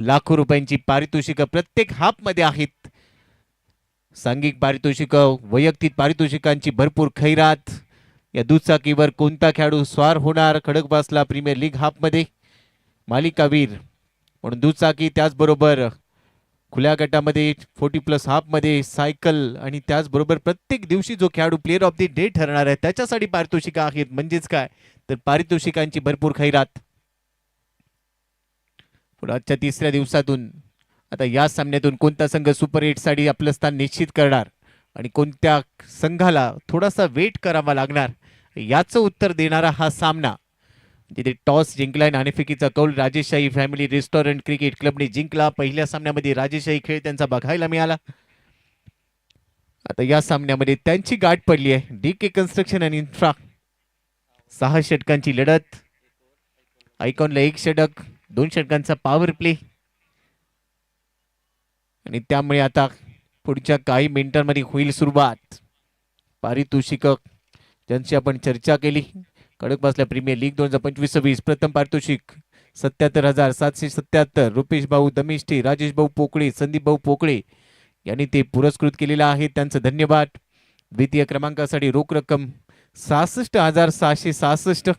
लाखो रुपयांची पारितोषिकं प्रत्येक हाफ मध्ये आहेत. सांघिक पारितोषिकं, वैयक्तिक पारितोषिकांची भरपूर खैरात. या दुचाकीवर कोणता खेळाडू स्वार होणार खडकवासला प्रीमियर लीग हाफ मध्ये? मालिकावीर म्हणून दुचाकी, त्याचबरोबर खुल्या गटामध्ये 40+ हाफ मध्ये सायकल, आणि त्याचबरोबर प्रत्येक दिवशी जो खेळाडू प्लेअर ऑफ द डे ठरणार आहे त्याच्यासाठी पारितोषिकं आहेत. म्हणजेच काय तर पारितोषिकांची भरपूर खैरात. पुढे आजच्या तिसऱ्या दिवसातून आता या सामन्यातून कोणता संघ सुपर 8 साठी आपलं स्थान निश्चित करणार आणि कोणत्या संघाला थोडासा वेट करावा लागणार याचं उत्तर देणारा हा सामना. तिथे टॉस जिंकलाय, नाणेफेकीचा कौल राजेशाही फॅमिली रेस्टॉरंट क्रिकेट क्लबने जिंकला. पहिल्या सामन्यामध्ये राजेशाही खेळ त्यांचा बघायला मिळाला. आता या सामन्यामध्ये त्यांची गाठ पडली आहे डीके कन्स्ट्रक्शन आणि इन्फ्रा. 6 षटकांची लढत. आयकॉनला 1 षटक, 2 षटकांचा पॉवर प्ले, आणि त्यामुळे आता पुढच्या काही मिनिटांमध्ये होईल सुरुवात. पारितोषिकं ज्यांची आपण चर्चा केली, खडकवासला प्रीमियर लीग 2025-26 प्रथम पारितोषिक 77,777. रुपेश भाऊ दमिष्टे, राजेश भाऊ पोकळे, संदीप भाऊ पोकळे यांनी ते पुरस्कृत केलेलं आहे, त्यांचं धन्यवाद. द्वितीय क्रमांकासाठी रोख रक्कम 66,666.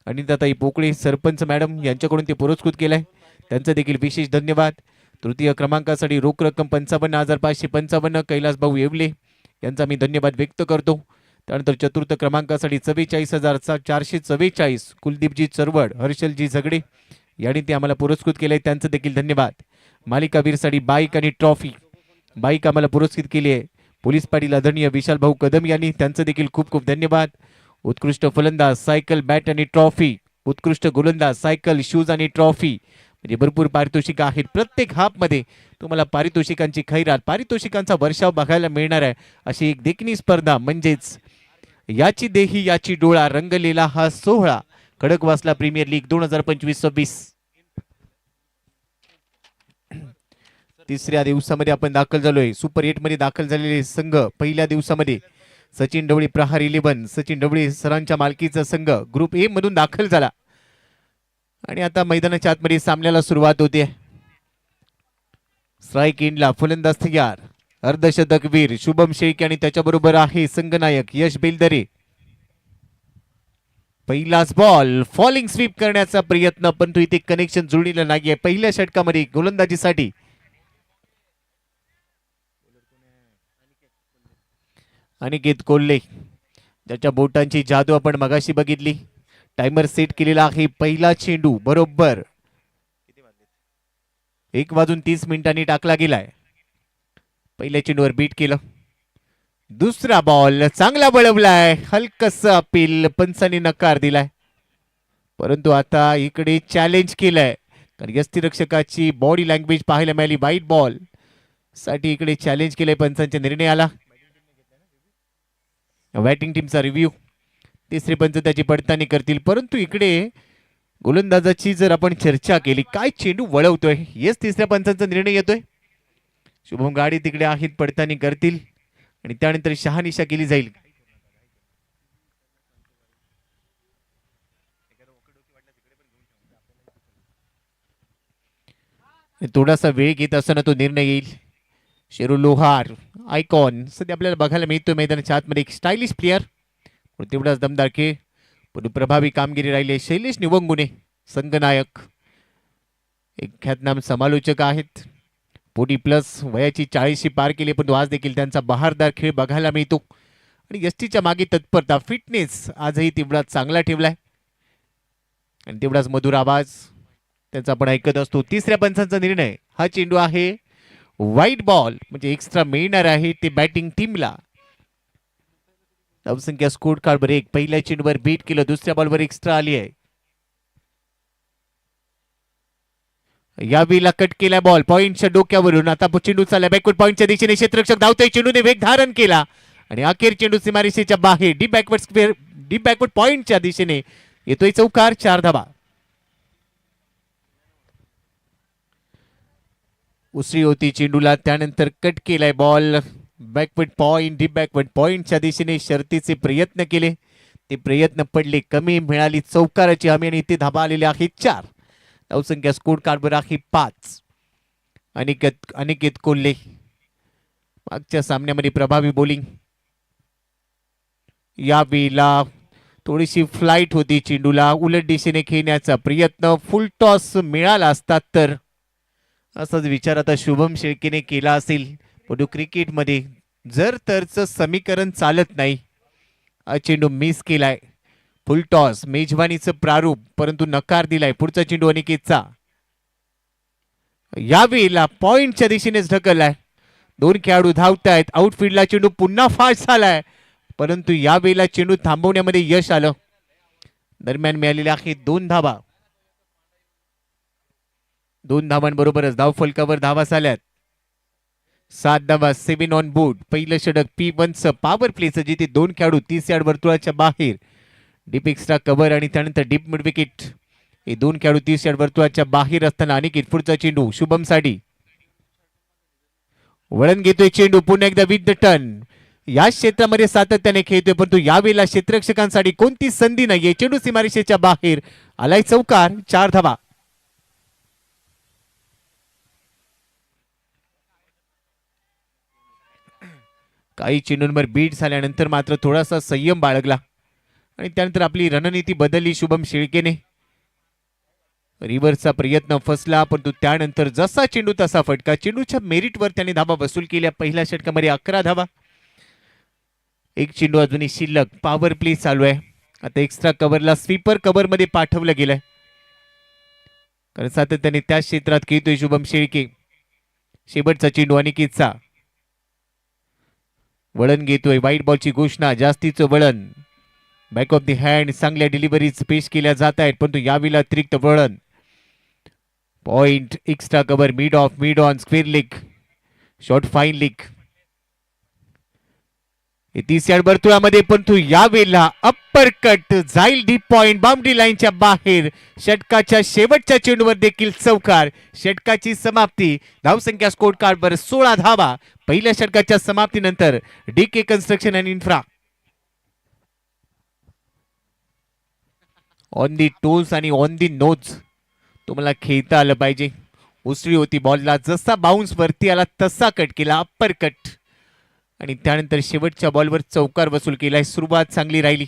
अनिताताई पोकळे सरपंच मॅडम यांच्याकडून ते पुरस्कृत केलंय, त्यांचं देखील विशेष धन्यवाद. तृतीय क्रमांकासाठी रोख रक्कम 55,555. कैलास भाऊ येवले यांचा मी धन्यवाद व्यक्त करतो. त्यानंतर चतुर्थ क्रमांकासाठी 44,444 कुलदीपजी चरवड, हर्षलजी झगडे यांनी ते आम्हाला पुरस्कृत केले, त्यांचं देखील धन्यवाद. मालिकावीरसाठी बाईक आणि ट्रॉफी, बाईक आम्हाला पुरस्कृत केली आहे पोलीस पाटील आदरणीय विशाल भाऊ कदम यांनी, त्यांचं देखील खूप खूप धन्यवाद. उत्कृष्ट फलंदाज सायकल, बॅट आणि ट्रॉफी. उत्कृष्ट गोलंदाज सायकल, शूज आणि ट्रॉफी. म्हणजे भरपूर पारितोषिकं आहेत. प्रत्येक हाफ मध्ये तुम्हाला पारितोषिकांची खैरात, पारितोषिकांचा वर्षाव बघायला मिळणार आहे. अशी एक देखणी स्पर्धा, म्हणजेच याची देही याची डोळा रंगलेला हा सोहळा खडकवासला प्रीमियर लीग 2025-26. तिसऱ्या दिवसामध्ये आपण दाखल झालोय. सुपर 8 मध्ये दाखल झालेले संघ पहिल्या दिवसामध्ये सचिन ढवळे प्रहार 11, सचिन ढवळे सरांच्या मालकीचा संघ ग्रुप ए मधून दाखल झाला, आणि आता मैदानाच्या आतमध्ये सामन्याला सुरुवात होते. स्ट्राईक एंडला फलंदाज तयार, अर्धशतकवीर शुभम शेख आणि त्याच्याबरोबर आहे संघनायक यश बेलदरे. पहिलाच बॉल, फॉलिंग स्वीप करण्याचा प्रयत्न, परंतु इथे कनेक्शन जुळलेलं नाहीये. पहिल्या षटकामध्ये गोलंदाजीसाठी अनिकेत कोल्हे, ज्याच्या बोटांची जादू आपण मगाशी बघितली. टाइमर सेट केलेला आहे. पहिला चेंडू बरोबर 1:30 टाकला गेलाय. पहिल्या चेंडूवर बीट केलं. दुसरा बॉल चांगला बळवलाय, हलकस अपील, पंचांनी नकार दिलाय, परंतु आता इकडे चॅलेंज केलंय, कारण यष्टीरक्षकाची बॉडी लँग्वेज पाहायला मिळाली. वाईट बॉल साठी इकडे चॅलेंज केलंय पंचांच्या निर्णयाला. बॅटिंग टीमचा रिव्ह्यू, तिसरे पंच त्याची पडताळणी करतील, परंतु इकडे गोलंदाजाची जर आपण चर्चा केली, काय चेंडू वळवतोय, येस तिसऱ्या पंचांचा निर्णय येतोय. शुभम गाडी तिकडे आहेत, पडताळणी करतील आणि त्यानंतर शहानिशा केली जाईल. थोडासा वेळ घेत असताना तो निर्णय येईल. शेरू लोहार आयकॉन सध्या आपल्याला बघायला मिळतोय मैदानाच्या आतमध्ये, एक स्टायलिश प्लेअर, तेवढाच दमदार खेळ, पण प्रभावी कामगिरी राहिली. शैलेश निवंगुने संघनायक, एक ख्यातनाम समालोचक आहेत. 40+ वयाची 40शी पार केली, पण आज देखील त्यांचा बहारदार खेळ बघायला मिळतो. आणि यष्टीच्या मागे तत्परता, फिटनेस आजही तेवढाच चांगला ठेवलाय आणि तेवढाच मधुर आवाज त्याचा आपण ऐकत असतो. तिसऱ्या पंचांचा निर्णय, हा चेंडू आहे व्हाईट बॉल, म्हणजे एक्स्ट्रा मिळणार आहे ते बॅटिंग टीमला. धावसंख्या स्कोर कार्ड वर 1, पहिल्या चेंडूवर बीट केलं, दुसऱ्या बॉलवर एक्स्ट्रा आली आहे. यावेळेला कट केला बॉल पॉइंटच्या डोक्यावरून. आता चेंडू चालला बॅकवर्ड पॉइंटच्या दिशेने, क्षेत्ररक्षक धावतोय, चेंडूने वेग धारण केला आणि अखेर चेंडू सीमारेषेच्या बाहेर डीप बॅकवर्ड पॉइंटच्या दिशेने येतोय चौकार. 4 धावा. उसळी होती चेंडूला, त्यानंतर कट केलाय ball, backward point, deep backward पॉइंटच्या दिशेने शर्तीचे प्रयत्न केले, ते प्रयत्न पडले कमी, मिळाली चौकाराची हमी आणि इथे धाबा आलेले आहेत 4. धावसंख्या स्कोर कार्डवर आहे 5. अनिकेत अनिकेत कोल्हे. मागच्या सामन्यामध्ये प्रभावी बॉलिंग. यावेळेला थोडीशी फ्लाईट होती चेंडूला, उलट दिशेने खेळण्याचा प्रयत्न, फुल टॉस मिळाला असता तर, असाच विचार आता शुभम शेळकेने केला असेल. परंतु क्रिकेटमध्ये जर तरचं समीकरण चालत नाही. हा चेंडू मिस केलाय. फुल टॉस मेजवानीचं प्रारूप, परंतु नकार दिलाय. पुढचा चेंडू अनिकेतचा. यावेळेला पॉइंटच्या दिशेनेच ढकललाय. दोन खेळाडू धावतायत. आउटफील्डला चेंडू पुन्हा फास्ट झालाय, परंतु यावेळेला चेंडू थांबवण्यामध्ये यश आलं. दरम्यान मिळालेल्या आहे 2 धावा. 2 धावांबरोबरच धावफलकावर धावा झाल्यात 7 धावा. 7 ऑन बोर्ड. पहिलं षटक P1चं पॉवर प्लेचं, जिथे 2 खेळाडू 30 यार्ड वर्तुळाच्या बाहेर. डीप एक्स्ट्रा कव्हर आणि त्यानंतर डीप मिड विकेट. हे 2 खेळाडू 30 यार्ड वर्तुळाच्या बाहेर असताना अनिकेत पुढचा चेंडू शुभम साठी. वळण घेतोय चेंडू पुन्हा एकदा विथ द टर्न. या क्षेत्रामध्ये सातत्याने खेळतोय, परंतु यावेळेला क्षेत्ररक्षकांसाठी कोणती संधी नाहीये. चेंडू सीमारेषेच्या बाहेर आलाय. चौकार. 4 धावा. काही चेंडूंवर बीट झाल्यानंतर मात्र थोडासा संयम बाळगला आणि त्यानंतर आपली रणनीती बदलली शुभम शेळकेने. रिव्हर्सचा प्रयत्न फसला, परंतु त्यानंतर जसा चेंडू तसा फटका. चेंडूच्या मेरिटवर त्याने धावा वसूल केल्या. पहिल्या षटकामध्ये 11 धावा. एक चेंडू अजूनही शिल्लक. पॉवर प्ले चालू आहे. आता एक्स्ट्रा कव्हरला स्वीपर कव्हर मध्ये पाठवलं गेलंय, कारण सातत्याने त्या क्षेत्रात खेळतोय शुभम शेळके. शेवटचा चेंडू अनिकेतचा. वळण घेतोय. व्हाईट बॉलची घोषणा. जास्तीचं वळण. Back of the hand. चांगल्या डिलिव्हरीज पेश केल्या जात आहेत, परंतु यावेळेला अतिरिक्त वळण. Point. Extra cover. Mid of. Mid on. Square leg. Short fine leg. 30 yard वर्तुळामध्ये, परंतु यावेळेला अप्पर कट जाईल डीप पॉइंट. बाउंड्री लाईनच्या बाहेर. षटकाच्या शेवटच्या चेंडूवर देखील चौकार. षटकाची समाप्ती. धावसंख्या स्कोर कार्डवर 16 धावा. पहिल्या षटकाच्या समाप्तीनंतर DK construction and infra on the toes आणि ऑन दी नोज. तुम्हाला खेळता आलं पाहिजे. उसळी होती बॉलला, जसा बाउन्स वरती आला तसा कट केला. अप्पर कट आणि त्यानंतर शेवटच्या बॉलवर चौकार वसूल केलाय. सुरुवात चांगली राहिली.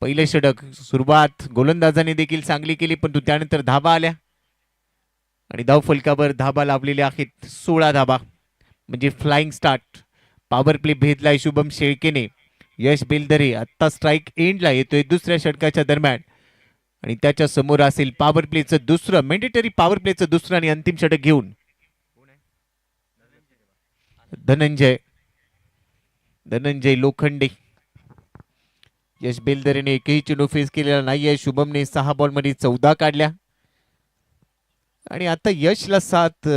पहिले षटक सुरुवात गोलंदाजाने देखील चांगली केली, परंतु त्यानंतर धावा आल्या आणि धावफलकावर धावा लावलेल्या आहेत 16 धावा, म्हणजे फ्लाइंग स्टार्ट. पॉवर प्ले भेदलाय शुभम शेळकेने. यश बेलदरे आत्ता स्ट्राईक एंडला येतोय दुसऱ्या षटकाच्या दरम्यान आणि त्याच्या समोर असेल पॉवर प्लेचं दुसरं, मेंडेटरी पॉवर प्लेचं दुसरं आणि अंतिम षटक घेऊन धनंजय लोखंडे. यश बेलदरेने एकही चेंडू फेस केलेला नाहीये. शुभमने 6 बॉलमध्ये 14 काढल्या आणि आता यशला साथ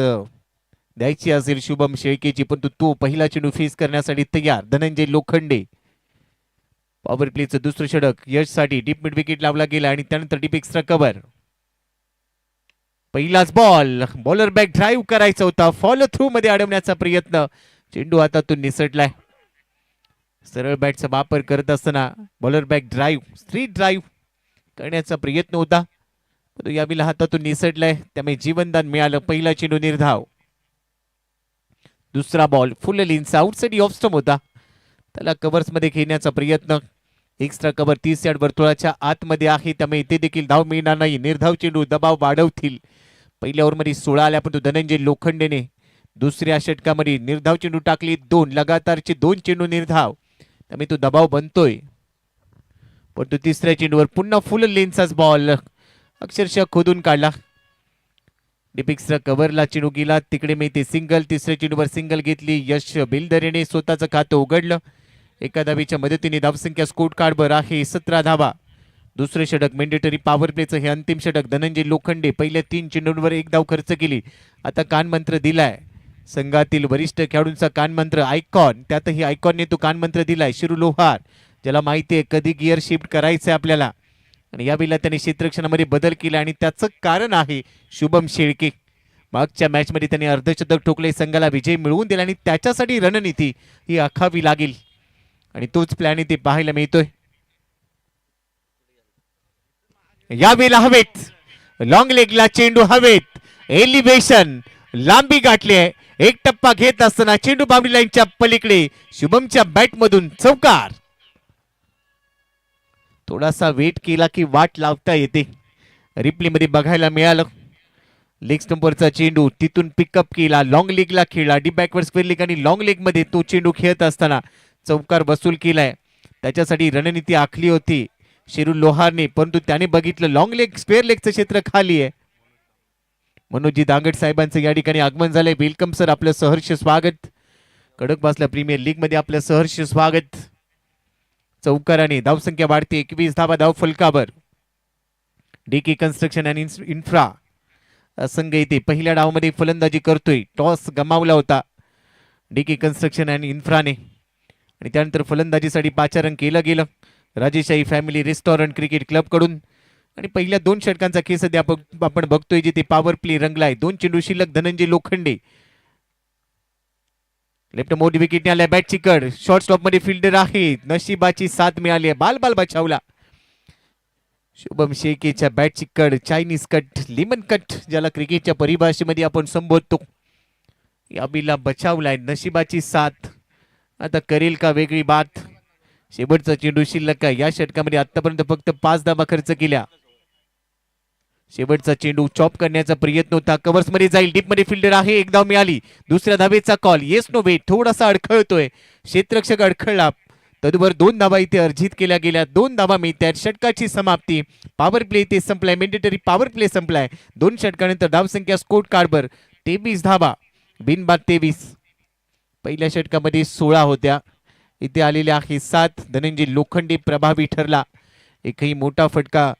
द्यायची असेल शुभम शेळकेची, परंतु तो पहिला चेंडू फेस करण्यासाठी तयार. धनंजय लोखंडे. पॉवर प्लेचं दुसरं षटक यशसाठी. डीप मिड विकेट लावला गेला आणि त्यानंतर डीप एक्स्ट्रा कव्हर. पहिलाच बॉल. बॉलर बॅक ड्राईव्ह करायचा होता. फॉलो थ्रू मध्ये अडवण्याचा प्रयत्न. चेंडू हातातून निसटलाय. सरळ बॅटचा वापर करत असताना bowler back drive, street drive करण्याचा प्रयत्न होता, परंतु यावेळेला हातातून निसटलाय, त्यामुळे जीवनदान मिळालं. पहिला चेंडू निर्धाव. दुसरा बॉल फुल लेन्थ आउटसाइड ऑफ स्टंप होता. त्याला कव्हर्स मध्ये खेळण्याचा प्रयत्न. एक्स्ट्रा कव्हर 30 यार्ड वर्तुळाच्या आतमध्ये आहे, त्यामुळे इथे देखील धाव मिळणार नाही. निर्धाव चेंडू दबाव वाढवतील. पहिल्या ओव्हरमध्ये 16 आल्या, परंतु धनंजय लोखंडेने दुसऱ्या षटकामध्ये निर्धाव चेंडू टाकली. 2 लगातारचे 2 चेंडू निर्धाव, त्यामुळे तो दबाव बनतोय. परंतु तिसऱ्या चेंडूवर पुन्हा फुल लेन्थचाच बॉल अक्षरशः खोदून काढला. डीप एक्स्ट्रा कव्हरला चेंडू गेला, तिकडे मी ते सिंगल. तिसऱ्या चेंडूवर सिंगल घेतली. यश बेलदरेने स्वतःचं खातं उघडलं. एका धावेच्या मदतीने धावसंख्या स्कोर कार्डवर आहे 17 धावा. दुसरे षटक मेंडेटरी पॉवर प्लेचं हे अंतिम षटक. धनंजय लोखंडे पहिल्या 3 चेंडूंवर 1 धाव खर्च केली. आता कानमंत्र दिलाय संघातील वरिष्ठ खेळाडूंचा कानमंत्र आयकॉन. त्यातही आयकॉनने तो कानमंत्र दिलाय शिरू लोहार, ज्याला माहिती आहे कधी गिअर शिफ्ट करायचं आहे आपल्याला. आणि यावेळेला त्याने क्षेत्ररक्षणामध्ये बदल केला आणि त्याचं कारण आहे शुभम शेळके. मागच्या मॅचमध्ये त्याने अर्धशतक ठोकले, संघाला विजय मिळवून दिला आणि त्याच्यासाठी रणनीती ही आखावी लागेल आणि तोच प्लॅन इथे पाहायला मिळतोय. यावेळेला हवेत, लॉंग लेगला चेंडू हवेत, एलिव्हेशन लांबी गाठली आहे. एक टप्पा घेत असताना चेंडू बाउंड्री लाईनच्या पलीकडे शुभमच्या बॅट मधून चौकार. थोडासा वेट केला की वाट लावता येते. रिप्ले मध्ये बघायला मिळालं. लेग स्टंपवरचा चेंडू तिथून पिकअप केला, लॉंग लेगला खेळला, डीप बॅकवर्ड स्क्वेअर लेग आणि लॉंग लेग मध्ये तो चेंडू खेळत असताना चौकार वसूल केलाय. त्याच्यासाठी रणनीती आखली होती शिरू लोहारने, परंतु त्याने बघितलं लॉंग लेग स्क्वेअर लेगचं क्षेत्र खाली आहे. मनोजी दांगड साहेबांचं या ठिकाणी आगमन झालंय. वेलकम सर, आपलं सहर्ष स्वागत. खडकवासला प्रीमियर लीग मध्ये आपलं सहर्ष स्वागत. चौकाराने धावसंख्या वाढते. 21 धावा धाव फलकावर. डीके कन्स्ट्रक्शन आणि इन्फ्रा संघ इथे पहिल्या डावामध्ये फलंदाजी करतोय. टॉस गमावला होता डीके कन्स्ट्रक्शन आणि इन्फ्राने आणि त्यानंतर फलंदाजीसाठी पाचारण केलं गेलं राजेशाही फॅमिली रेस्टॉरंट क्रिकेट क्लब कडून. आणि पहिल्या 2 षटकांचा खेळ सध्या आपण बघतोय जिथे पॉवर प्ले रंगलाय. 2 चेंडू शिल्लक. धनंजय लोखंडे लेफ्ट मोठी विकेट आल्या. बॅट चिकड. शॉर्ट स्टॉप मध्ये फिल्डर आहे. नशिबाची साथ मिळाली आहे. बाल बचावला. शुभम शेकेच्या बॅट चिकड. चायनीज कट, लेमन कट ज्याला क्रिकेटच्या परिभाषेमध्ये आपण संबोधतो, या बिला बचावलाय. नशिबाची साथ. आता करेल का वेगळी बात. शेवटचा चेंडू शिल्लक आहे. या षटकामध्ये आतापर्यंत फक्त 5 धावा खर्च केल्या. शेवटचा चेंडू चॉप करण्याचा प्रयत्न होता. कव्हर्स मध्ये जाईल. डीप मध्ये फिल्डर आहे. एक धाव मिळाली. दुसऱ्या धावेचा कॉल. Yes no wait. थोडासा अडखळतोय क्षेत्ररक्षक, अडखळला. तदवर 2 धावा इथे अर्जित केल्या गेल्या. 2 धावा मिळतात. षटकाची समाप्ती. पॉवर प्ले इथे संपलाय. मेंडेटरी पॉवर प्ले संपलाय. 2 षटकानंतर धावसंख्या स्कोर कार्डवर 23 धावा. बिनबाद 23. पहिल्या षटकामध्ये 16 होत्या. इथे आलेल्या आहे 7. धनंजय लोखंडे प्रभावी ठरला. एकही मोठा फटका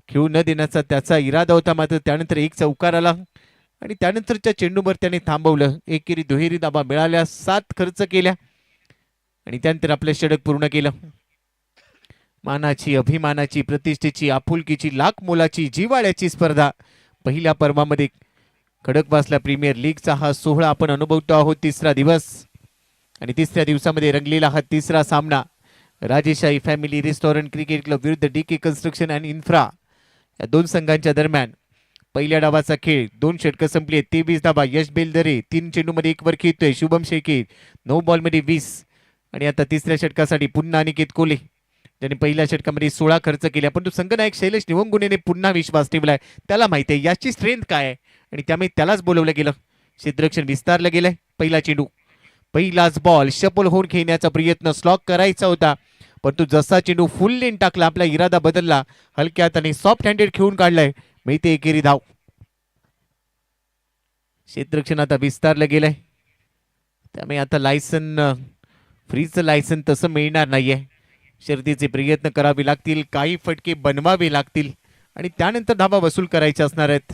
खेळू न देण्याचा त्याचा इरादा होता. मात्र त्यानंतर एक चौकार आला आणि त्यानंतरच्या चेंडूवर त्याने थांबवलं. एकेरी दुहेरी धावा मिळाल्या. 7 खर्च केल्या आणि त्यानंतर आपलं षटक पूर्ण केलं. मानाची, अभिमानाची, प्रतिष्ठेची, आपुलकीची, लाख मोलाची, जिव्हाळ्याची स्पर्धा पहिल्या पर्वामध्ये खडकवासला प्रीमियर लीगचा हा सोहळा आपण अनुभवतो आहोत. 3रा दिवस आणि 3ऱ्या दिवसामध्ये रंगलेला हा 3रा सामना राजेशाही फॅमिली रेस्टॉरंट क्रिकेट क्लब विरुद्ध डीके कन्स्ट्रक्शन आणि इन्फ्रा या 2 संघांच्या दरम्यान. पहिल्या डावाचा खेळ. 2 षटकं संपली. 23 धावा. यश बेलदरे 3 चेंडूमध्ये 1 वर खेळतोय. शुभम शेखे 9 बॉलमध्ये 20. आणि आता 3ऱ्या षटकासाठी पुन्हा अनिकेत कोले ज्यांनी पहिल्या षटकामध्ये 16 खर्च केल्या. परंतु संघनायक शैलेश निवंगुनेने पुन्हा विश्वास ठेवलाय. त्याला माहिती आहे याची स्ट्रेंथ काय आहे आणि त्यामुळे त्यालाच बोलवलं गेलं. क्षेत्ररक्षण विस्तारलं गेलंय. पहिला चेंडू, पहिलाच बॉल. शपल होऊन खेळण्याचा प्रयत्न, स्लॉक करायचा होता, परंतु जसा चेंडू फुल लेन टाकला आपला इरादा बदलला. हलक्या हाताने सॉफ्ट हँडेड खेळून काढलाय. मिळते एकेरी धाव. क्षेत्ररक्षण आता विस्तारलं गेलंय. त्यामुळे आता लायसन, फ्रीचं लायसन तसं मिळणार नाहीये. शर्तीचे प्रयत्न करावे लागतील. काही फटके बनवावे लागतील आणि त्यानंतर धावा वसूल करायच्या असणार आहेत.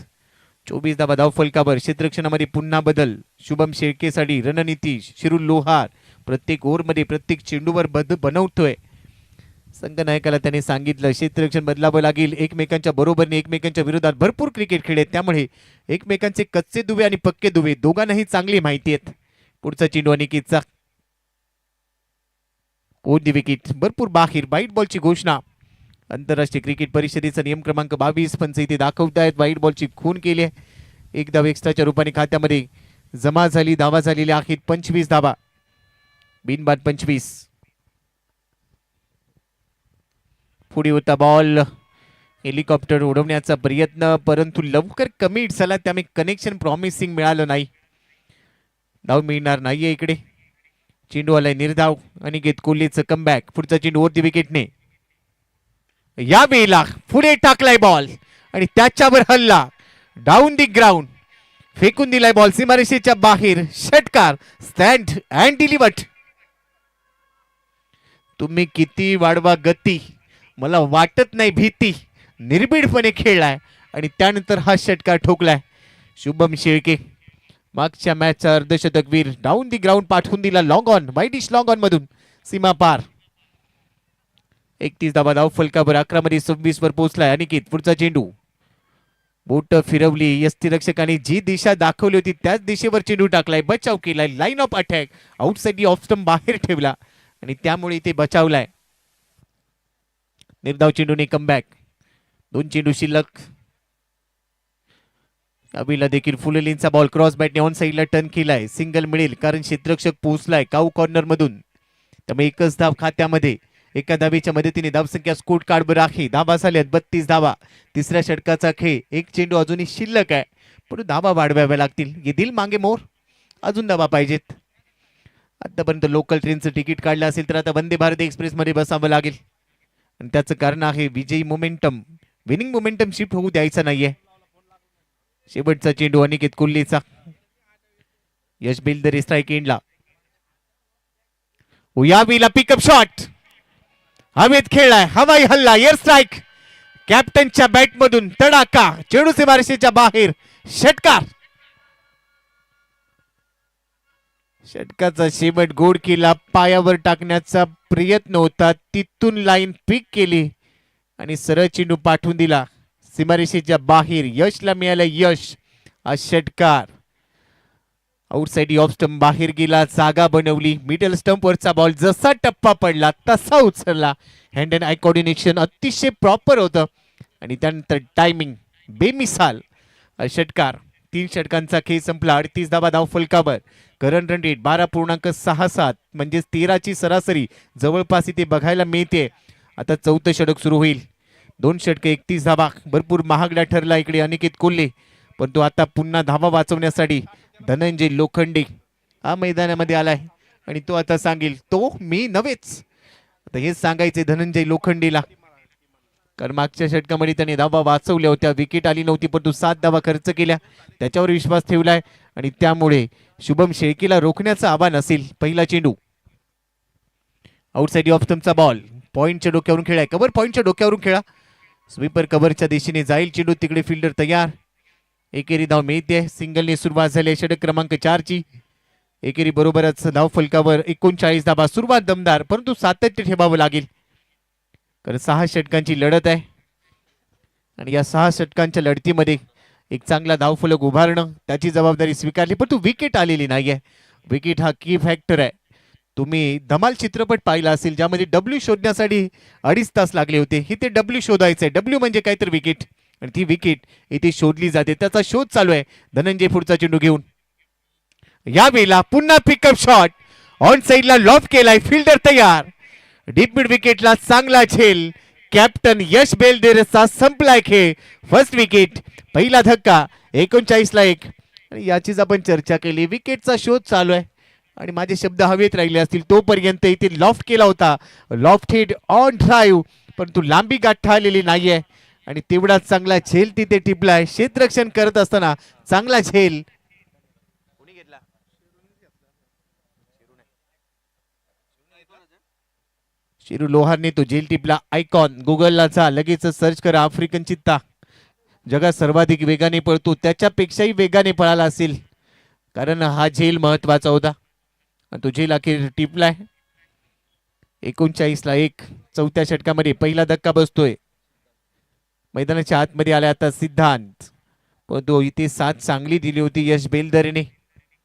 24 धावा धाव फलकावर. क्षेत्ररक्षणामध्ये पुन्हा बदल. शुभम शेळकेसाठी रणनीती शिरू लोहार प्रत्येक ओव्हरमध्ये प्रत्येक चेंडूवर बनवतोय. संघनायकाला त्याने सांगितलं क्षेत्ररक्षण बदलावं लागेल. एकमेकांच्या बरोबरीने एकमेकांच्या विरोधात भरपूर क्रिकेट खेळले, त्यामुळे एकमेकांचे कच्चे दुवे आणि पक्के दुवे दोघांनाही चांगली माहिती आहेत. पुढचा चेंडू अनिकेतचा. कोणती विकेट भरपूर बाहेर. व्हाईट बॉलची घोषणा. आंतरराष्ट्रीय क्रिकेट परिषदेचा नियम क्रमांक 22 पंच इथे दाखवतायत. व्हाईट बॉलची खून केली आहे. 1 धाव एक्स्ट्राच्या रूपाने खात्यामध्ये जमा झाली. धावा झालेल्या आहेत 25 धावा. बिनबाद 25. पुढे होता बॉल. हेलिकॉप्टर उडवण्याचा प्रयत्न, परंतु लवकर कमिट झाला, त्यामुळे कनेक्शन प्रॉमिसिंग मिळालं नाही. धाव मिळणार नाहीये इकडे. चेंडू आलाय निर्धाव. अनिकेत कोल्हेचं कमबॅक. पुढचा चेंडू वरती विकेटने. या वेळेला पुढे टाकलाय बॉल आणि त्याच्यावर हल्ला. डाऊन दी ग्राउंड फेकून दिलाय बॉल सीमारेषेच्या बाहेर. षटकार. Stand and delivered. तुम्ही किती वाढवा गती, मला वाटत नाही भीती. निर्भीडपणे खेळलाय आणि त्यानंतर हा षटकार ठोकलाय. शुभम शेळके मागच्या मॅचचा अर्धशतकवीर. डाऊन दी ग्राउंड पाठवून दिला. Long on, widish long on मधून सीमा पार. 31 धावा धाव फलकावर. 11 मध्ये 26 वर पोहोचलाय अनिकेत. पुढचा चेंडू. बोट फिरवली. यष्टीरक्षकाने जी दिशा दाखवली होती त्याच दिशेवर चेंडू टाकलाय. बचाव केलाय. Line of attack. Outside off stump बाहेर ठेवला आणि त्यामुळे इथे बचावलाय. निर्धाव चेंडूने कमबॅक. 2 चेंडू शिल्लक. अभिला देखील फुललींचा बॉल क्रॉस बॅटने ऑन साईडला टर्न केलाय. सिंगल मिळेल कारण क्षेत्ररक्षक पोहोचलाय काऊ कॉर्नर मधून. त्यामुळे एकच धाव खात्यामध्ये. एका धावेच्या मदतीने धावसंख्या स्कोर कार्डवर आहे. धावा झाल्यात 32 धावा. तिसऱ्या षटकाचा खेळ. एक चेंडू अजूनही शिल्लक आहे पण धावा वाढवाव्या लागतील. येतील मागे मोर. अजून धावा पाहिजेत. आतापर्यंत लोकल ट्रेनचं तिकीट काढलं असेल तर आता वंदे भारत एक्सप्रेस मध्ये बसावं लागेल आणि त्याचं कारण आहे विजयी मोमेंटम. विनिंग मोमेंटम शिफ्ट होऊ द्यायचा नाहीये. शेवटचा चेंडू अनिकेत कोल्हेचा. यश बेलदरे स्ट्राईक एंडला. उयावीला पिकअप शॉट. हवेत खेळलाय. हवाई हल्ला. Air strike. कॅप्टनच्या बॅट मधून तडाका. चेंडू सीमारेषेच्या बाहेर. षटकार. षटकाचा शेवट गोड केला. पायावर टाकण्याचा प्रयत्न होता. तिथून लाईन पिक केली आणि सरळ चेंडू पाठवून दिला सीमारेषेच्या बाहेर. यशला मिळालं यश. हा षटकार. आउटसाइड ऑफ स्टंप बाहेर गेला. जागा बनवली. मिडल स्टंप वरचा बॉल जसा टप्पा पडला तसा उचलला. हँड अँड आय कोऑर्डिनेशन अतिशय प्रॉपर होतं आणि त्यानंतर टायमिंग बेमिसाल. षटकार. 3 षटकांचा खेळ संपला. 38 धावा धाव फलकावर. करंट रन रेट 12.67 म्हणजेच 13ची सरासरी जवळपास इथे बघायला मिळते. आता 4थं षटक सुरू होईल. 2 षटके 31 धावा. भरपूर महागडा ठरला इकडे अनिकेत कोल्हे पण तो आता पुन्हा धावा वाचवण्यासाठी धनंजय लोखंडे हा मैदानामध्ये आलाय आणि तो आता सांगेल तो मी नव्हेच. आता हेच सांगायचे धनंजय लोखंडेला कारण मागच्या षटकामध्ये त्याने धावा वाचवल्या होत्या. विकेट आली नव्हती पण तो 7 धावा खर्च केल्या. त्याच्यावर विश्वास ठेवलाय आणि त्यामुळे शुभम शेळकेला रोखण्याचं आव्हान असेल. पहिला चेंडू आउटसाइड ऑफ स्टंपचा बॉल. पॉइंटच्या डोक्यावरून खेळाय. कव्हर पॉइंटच्या डोक्यावरून खेळा. स्वीपर कव्हरच्या दिशेने जाईल चेंडू. तिकडे फिल्डर तयार. एकेरी धाव मिळते. सिंगलने सुरुवात झाली षटक क्रमांक 4 ची. एकेरी बरोबरच धाव फलकावर 39 धावा. सुरुवात दमदार परंतु सातत्य ठेवावं लागेल कारण 6 षटकांची लढत आहे आणि या 6 षटकांच्या लढतीमध्ये एक चांगला धावफलक उभारणं त्याची जबाबदारी स्वीकारली पण तू विकेट आलेली नाहीये. विकेट हा की फॅक्टर आहे. तुम्ही धमाल चित्रपट पाहिला असेल ज्यामध्ये डब्ल्यू शोधण्यासाठी 2.5 तास लागले होते. हे ते डब्ल्यू शोधायचंय. डब्ल्यू म्हणजे काय तर विकेट आणि ती विकेट इथे शोधली जाते. त्याचा शोध चालू आहे. धनंजय पुढचा चेंडू घेऊन यावेळेला पुन्हा पिकअप शॉट. ऑन साइडला लॉफ केलाय. फिल्डर तयार. डीप मिड विकेटला चांगला झेल. कॅप्टन यश बेलदेरेचा संपलाय खेळ. First wicket. पहिला धक्का. 39ला 1 आणि याचीच आपण चर्चा केली. विकेटचा शोध चालू आहे आणि माझे शब्द हवेत राहिले असतील तोपर्यंत इथे लॉफ्ट केला होता. लॉफ्ट हिट ऑन ड्राईव्ह परंतु लांबी गाठता आलेली नाहीये आणि तेवढाच चांगला झेल तिथे टिपलाय. क्षेत्ररक्षण करत असताना चांगला झेल. शिरू लोहारने तो झेल टिपला. आयकॉन गुगलला जा लगेच सर्च करा. आफ्रिकन चित्ता जगात सर्वाधिक वेगाने पळतो त्याच्यापेक्षाही वेगाने पळाला असेल कारण हा झेल महत्वाचा होता. तो झेल अखेर टिपलाय. 39ला 1. चौथ्या षटकामध्ये पहिला धक्का बसतोय. मैदानाच्या आतमध्ये आला आता सिद्धांत पण तो इथे साथ चांगली दिली होती यश बेलदरेने.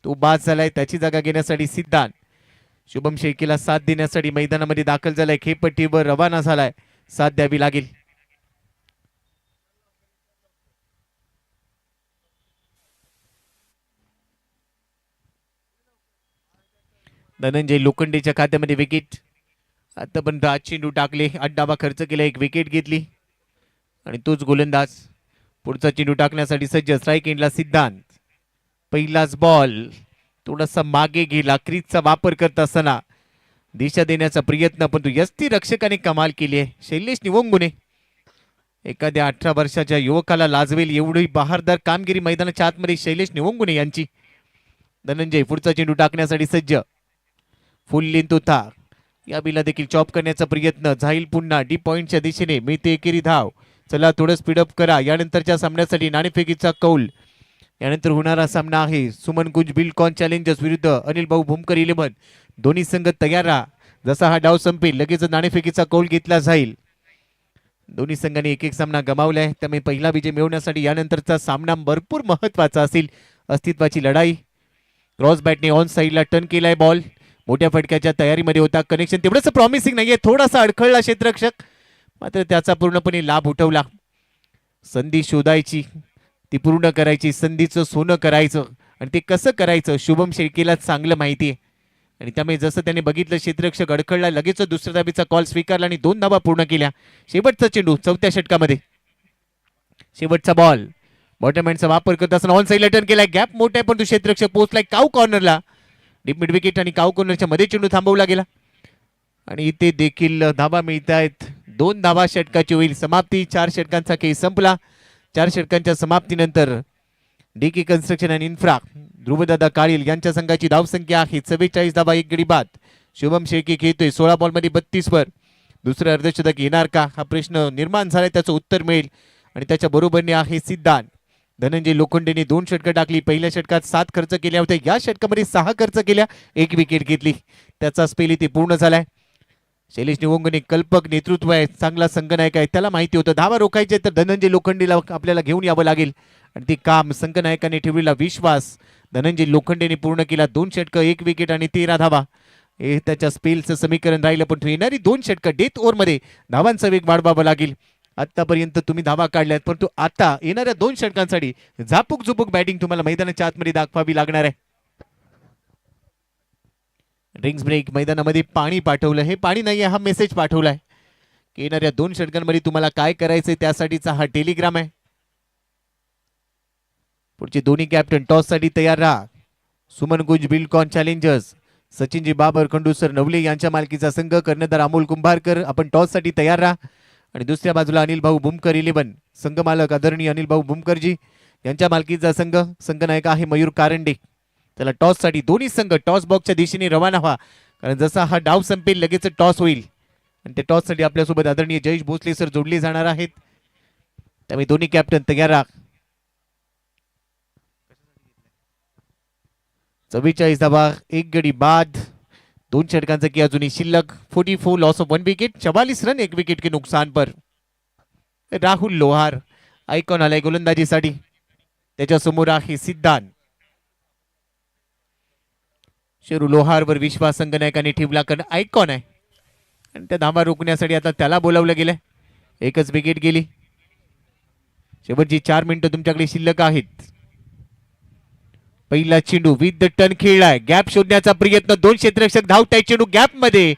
तो बाद झालाय. त्याची जागा घेण्यासाठी सिद्धांत शुभम शेळकेला साथ देण्यासाठी मैदानामध्ये दाखल झालाय. खेळपट्टीवर रवाना झालाय. साथ द्यावी लागेल. धनंजय लोखंडेच्या खात्यामध्ये विकेट. आतापर्यंत 8 चेंडू टाकले. 8 डावा खर्च केला. 1 विकेट घेतली आणि तोच गोलंदाज पुढचा चेंडू टाकण्यासाठी सज्ज. स्ट्राईक एंडला सिद्धांत. पहिलाच बॉल थोडासा मागे गेला. क्रीजचा वापर करत असताना दिशा देण्याचा प्रयत्न पण यष्टी रक्षकाने कमाल केली आहे. शैलेश निवंगुने एखाद्या 18 वर्षाच्या युवकाला लाजवेल एवढी बहारदार कामगिरी मैदानाच्या आतमध्ये शैलेश निवंगुने यांची. धनंजय पुढचा चेंडू टाकण्यासाठी सज्ज. फुल लेंथ होता. या बिला देखील चॉप करण्याचा प्रयत्न जाईल. पुन्हा डी पॉइंटच्या दिशेने मिळते एकेरी धाव. चला थोडं स्पीडअप करा. यानंतरच्या सामन्यासाठी नाणेफेकीचा कौल. यानंतर होणारा सामना आहे सुमन गुंज बिल्डकॉन चॅलेंजर्स विरुद्ध अनिल भाऊ भूमकर 11. दोन्ही संघ तयार राहा. जसा हा डाव संपेल लगेच नाणेफेकीचा कौल घेतला जाईल. दोन्ही संघांनी एक सामना गमावलाय त्यामुळे पहिला विजय मिळवण्यासाठी यानंतरचा सामना भरपूर महत्वाचा असेल. अस्तित्वाची लढाई. क्रॉस बॅटने ऑन साइडला टर्न केलाय बॉल. मोठ्या फटक्याच्या तयारीमध्ये होता. कनेक्शन तेवढंच प्रॉमिसिंग नाहीये. थोडासा अडखळला क्षेत्ररक्षक मात्र त्याचा पूर्णपणे लाभ उठवला. संधी शोधायची ती पूर्ण करायची, संधीचं सोनं करायचं आणि ते कसं करायचं शुभम शेळकेला चांगलं माहिती आहे. आणि त्यामुळे जसं त्याने बघितलं क्षेत्ररक्षक अडखळला, लगेच दुसऱ्या धाबीचा कॉल स्वीकारला आणि 2 धाबा पूर्ण केल्या. शेवटचा चेंडू चौथ्या षटकामध्ये, शेवटचा बॉल बॉटम हँडचा वापर करत असताना ऑन साईडला टर्न केलाय. गॅप मोठा आहे पण तो क्षेत्ररक्षक पोहोचलाय काऊ कॉर्नरला. डीप मिड विकेट आणि काऊ कॉर्नरच्या मध्ये चेंडू थांबवला गेला आणि इथे देखील धाबा मिळत आहेत. 2 धाबा षटकाची होईल समाप्ती. 4 षटकांचा खेळ संपला. 4 षटकांच्या समाप्तीनंतर डीके कन्स्ट्रक्शन अँड इन्फ्रा ध्रुवदादा काळील यांच्या संघाची धावसंख्या आहे 44 धाबा, 1 गडी बाद. शुभम शेळके खेळतोय 16 बॉलमध्ये 32 वर. दुसरं अर्धशतक येणार का हा प्रश्न निर्माण झालाय, त्याचं उत्तर मिळेल. आणि त्याच्या बरोबरने आहे सिद्धांत. धनंजय लोखंडेने 2 षटकं टाकली. पहिल्या षटकात 7 खर्च केल्या होत्या, या षटकामध्ये 6 खर्च केल्या, 1 विकेट घेतली. त्याचा स्पेल इथे पूर्ण झालाय. शैलेश निवंगने कल्पक नेतृत्व आहे, चांगला संघनायक आहे, त्याला माहिती होतं धावा रोखायचे तर धनंजय लोखंडेला आपल्याला घेऊन यावं लागेल. आणि ते काम संघनायकाने ठेवलेला विश्वास धनंजय लोखंडेने पूर्ण केला. 2 षटकं, 1 विकेट आणि 13 धावा हे त्याच्या स्पेलचं समीकरण राहिलं. पण येणारी 2 षटकं डेथ ओव्हरमध्ये धावांचा वेग वाढवावा लागेल. आतापर्यंत तुम्ही धावा काढल्यात, परंतु आता येणाऱ्या 2 षटकांसाठी झापूक झुपूक बॅटिंग तुम्हाला मैदानाच्या आतमध्ये दाखवावी लागणार आहे. ड्रिंक्स ब्रेक मैदानामध्ये पाणी पाठवलं, हे पाणी नाहीये, हा मेसेज पाठवलाय की येणाऱ्या 2 षटकांमध्ये तुम्हाला काय करायचंय त्यासाठीचा हा टेलिग्राम आहे. पुढचे दोन्ही कॅप्टन टॉस साठी तयार राहा. सुमन गुंज बिल्डकॉन चॅलेंजर्स, सचिनजी बाबर खंडूसर नवले यांच्या मालकीचा संघ, कर्णधार अमोल कुंभारकर, आपण टॉस साठी तयार राहा. आणि दुसऱ्या बाजूला अनिल भाऊ बुमकर 11 संघ मालक आदरणीय अनिल भाऊ बुमकरजी यांच्या मालकीचा संघ, संघनायक आहे मयूर कारंडे. त्याला टॉस साठी दोन्ही संघ टॉस बॉक्सच्या दिशेने रवाना व्हा, कारण जसा हा डाव संपेल लगेच टॉस होईल. आणि त्या टॉस साठी आपल्यासोबत आदरणीय जयेश भोसले सर जोडले जाणार आहेत. त्यामुळे दोन्ही कॅप्टन तयार राहा. 44 धावा, 1 गडी बाद, 2 षटकांचा की अजूनही शिल्लक. 44 loss of 1 wicket, 44 run 1 wicket के नुकसान पर. राहुल लोहार आयकॉन आलाय गोलंदाजीसाठी, त्याच्या समोर आहे सिद्धांत. शेरू लोहारवर विश्वास संघनायकाने ठेवला, कारण आयकॉन आहे आणि त्या धावा रोखण्यासाठी आता त्याला बोलावलं गेलंय. 1च विकेट गेली. शेवटची 4 मिनिटं तुमच्याकडे शिल्लक आहेत. पहिला चेंडू विथ द टर्न खेळलाय, गॅप शोधण्याचा प्रयत्न, 2 क्षेत्ररक्षक धावताय चेंडू गॅप मध्ये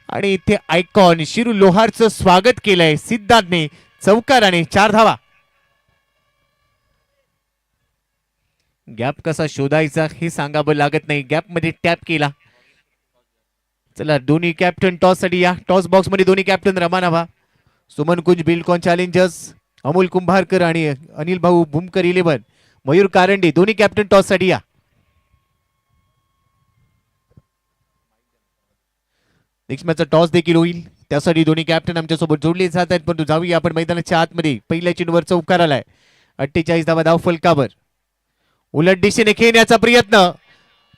आणि इथे आयकॉन शिरू लोहारचं स्वागत केलंय सिद्धांतने चौकाराने. 4 धावा. गॅप कसा शोधायचा हे सांगावं लागत नाही, गॅप मध्ये टॅप केला. चला दोन्ही कॅप्टन टॉस साठी या. टॉस बॉक्स मध्ये दोन्ही कॅप्टन रवाना व्हा. सुमन कुंज बिल्डकॉन चॅलेंजर्स, अमोल कुंभारकर आणि अनिल भाऊ भूमकर 11, मयूर कारंडे, दोन्ही कॅप्टन टॉस साठी या. नेक्स्ट मॅचचा टॉस देखील होईल, त्यासाठी दोन्ही कॅप्टन आमच्यासोबत जोडले जात आहेत. परंतु जाऊया आपण मैदानाच्या आतमध्ये. पहिल्या चेंडूवर चौकार आलाय, 48 धावा धाव फलकावर. उलट दिशेने खेळण्याचा प्रयत्न,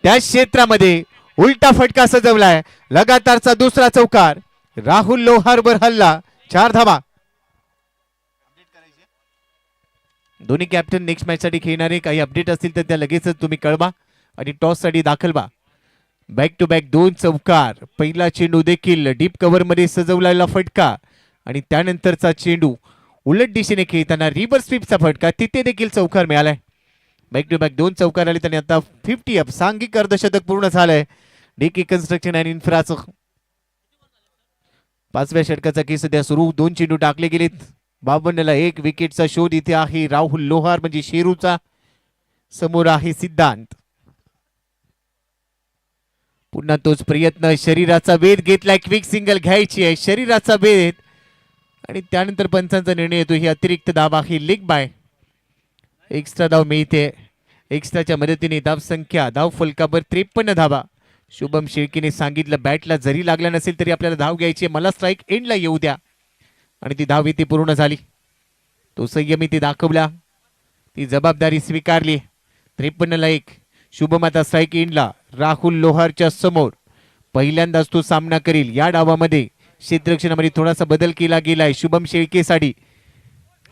त्या क्षेत्रामध्ये उलटा फटका सजवलाय. लगातारचा दुसरा चौकार, राहुल लोहारवर हल्ला. 4 धावा. दोन्ही कॅप्टन नेक्स्ट मॅच साठी खेळणारे, काही अपडेट असतील तर त्या लगेचच तुम्ही कळवा आणि टॉस साठी दाखल व्हा. बॅक टू बॅक 2 चौकार. पहिला चेंडू देखील डीप कव्हर मध्ये सजवलेला फटका आणि त्यानंतरचा चेंडू उलट दिशेने खेळताना रिव्हर्स स्वीपचा फटका, तिथे देखील चौकार मिळालाय. बॅक टू बॅक 2 चौकार आले आणि आता 50 अप सांघिक अर्धशतक पूर्ण झालंय डीके कन्स्ट्रक्शन अँड इन्फ्राचं. 5व्या षटकाचा केस सध्या सुरू. 2 चेंडू टाकले गेलेत. 52ला 1 विकेटचा शोध इथे आहे राहुल लोहार म्हणजे शेरूचा. समोर आहे सिद्धांत. पुन्हा तोच प्रयत्न, शरीराचा वेध घेतलाय, क्विक सिंगल घ्यायची आहे, शरीराचा वेध आणि त्यानंतर पंचांचा निर्णय येतो. ही अतिरिक्त धाव आहे, लेग बाय. एक्स्ट्रा धाव मिळते. एक्स्ट्राच्या मदतीने धाव संख्या धाव फलकावर 53 धावा. शुभम शेळकेने सांगितलं बॅटला जरी लागला नसेल तरी आपल्याला धाव घ्यायची, मला स्ट्राईक एंडला येऊ द्या. आणि ती धाव इथे पूर्ण झाली. तो संयम इथे दाखवला, ती जबाबदारी स्वीकारली. 53ला 1. शुभम आता स्ट्राईक एंडला राहुल लोहारच्या समोर पहिल्यांदाच तो सामना करील. या डावामध्ये क्षेत्ररक्षणामध्ये थोडासा बदल केला गेलाय शुभम शेळकेसाठी.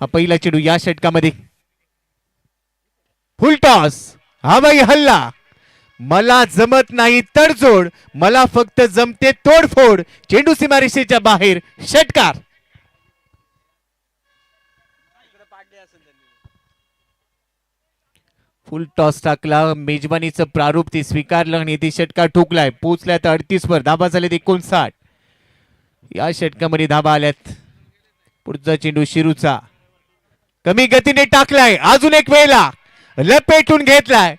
हा पहिला चेंडू या षटकामध्ये. फुल टॉस, हवाई हल्ला. मला जमत नाही तडजोड, मला फक्त जमते तोडफोड. चेंडू सीमारेषेच्या बाहेर, षटकार. फुल टॉस टाकला, मेजबानीचं प्रारूप ते स्वीकारलं आणि ते षटकार ठोकलाय. पोचलाय तर 38 वर, धाबा झालेत 59. या षटकामध्ये धाबा आल्यात. पुढचा चेंडू शिरूचा, कमी गतीने टाकलाय, अजून एक वेळेला लपेटून घेतलाय.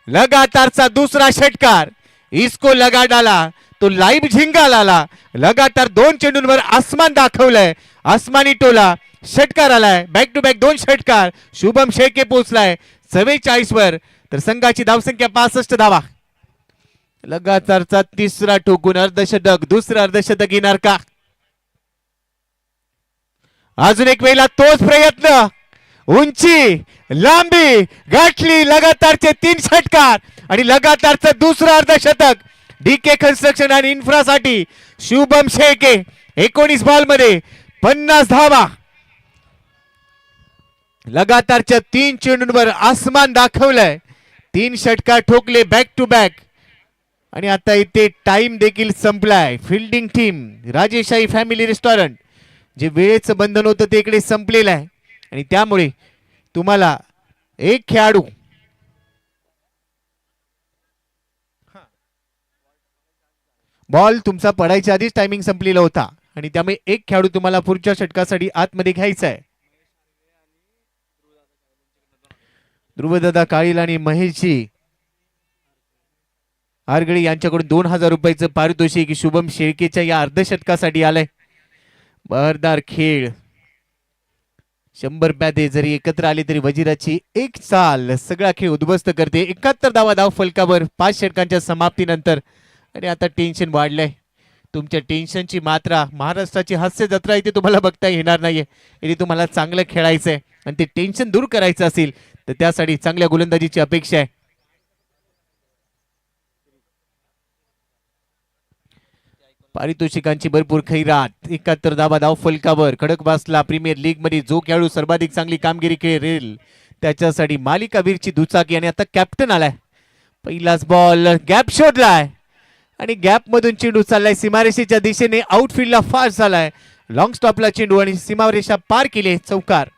लगातारचा दुसरा षटकार, इसको लगा डाला तो लाईव्ह झिंगाला आला. लगातार 2 चेंडूंवर आसमान दाखवलंय. आसमानी टोला षटकार आलाय. बॅक टू बॅक 2 षटकार. शुभम शेळके पोहोचलाय 44 वर, तर संघाची धावसंख्या 65 धावा. लगातारचा तिसरा ठोकून अर्धशतक, दुसरं अर्धशतक येणार का? अजून एक वेळेला तोच प्रयत्न, उंची लांबी गाठली. लगातारचे 3 षटकार आणि लगातारचं दुसरं अर्धशतक डीके कन्स्ट्रक्शन आणि इन्फ्रासाठी शुभम शेळके. 19 बॉल मध्ये 50 धावा. लगातारच्या 3 चेंडूंवर आसमान दाखवलंय. 3 षटकार ठोकले बॅक टू बॅक आणि आता इथे टाइम देखील संपलाय. फिल्डिंग टीम राजेशाही फॅमिली रेस्टॉरंट, जे वेळेचं बंधन होतं ते इकडे संपलेलं आहे आणि त्यामुळे तुम्हाला एक खेळाडू बॉल तुमचा पडायच्या आधीच टायमिंग संपलेला होता आणि त्यामुळे एक खेळाडू तुम्हाला पुढच्या षटकासाठी आतमध्ये घ्यायचा आहे. ध्रुवदादा काळील आणि महेशजी आरगळे यांच्याकडून 2000 रुपयाचं पारितोषिक शुभम शेळकेच्या या अर्धशतकासाठी आलंय. बहरदार खेळ, 100 प्यादे जरी एकत्र आले तरी वजीराची एक चाल सगळा खेळ उद्ध्वस्त करते. 71 धावा धाव फलकावर 5 षटकांच्या समाप्तीनंतर. आणि आता टेन्शन वाढलंय. तुमच्या टेन्शनची मात्रा, महाराष्ट्राची हास्य जत्रा इथे तुम्हाला बघता येणार नाहीये. इथे तुम्हाला चांगलं खेळायचंय आणि ते टेन्शन दूर करायचं असेल तर त्यासाठी चांगल्या गोलंदाजीची अपेक्षा आहे. पारितोषिकांची भरपूर खैरात. 71 धावा धाव फलकावर. खडकवासला प्रीमियर लीग मध्ये जो खेळाडू सर्वाधिक चांगली कामगिरी करेल त्याच्यासाठी मालिकावीरची दुचाकी. आणि आता कॅप्टन आलाय. पहिलाच बॉल गॅप शोधलाय आणि गॅप मधून चेंडू चाललाय सीमारेषेच्या दिशेने. आउटफील्डला फास्ट झालाय. लॉंग स्टॉपला चेंडू आणि सीमारेषा पार केले. चौकार.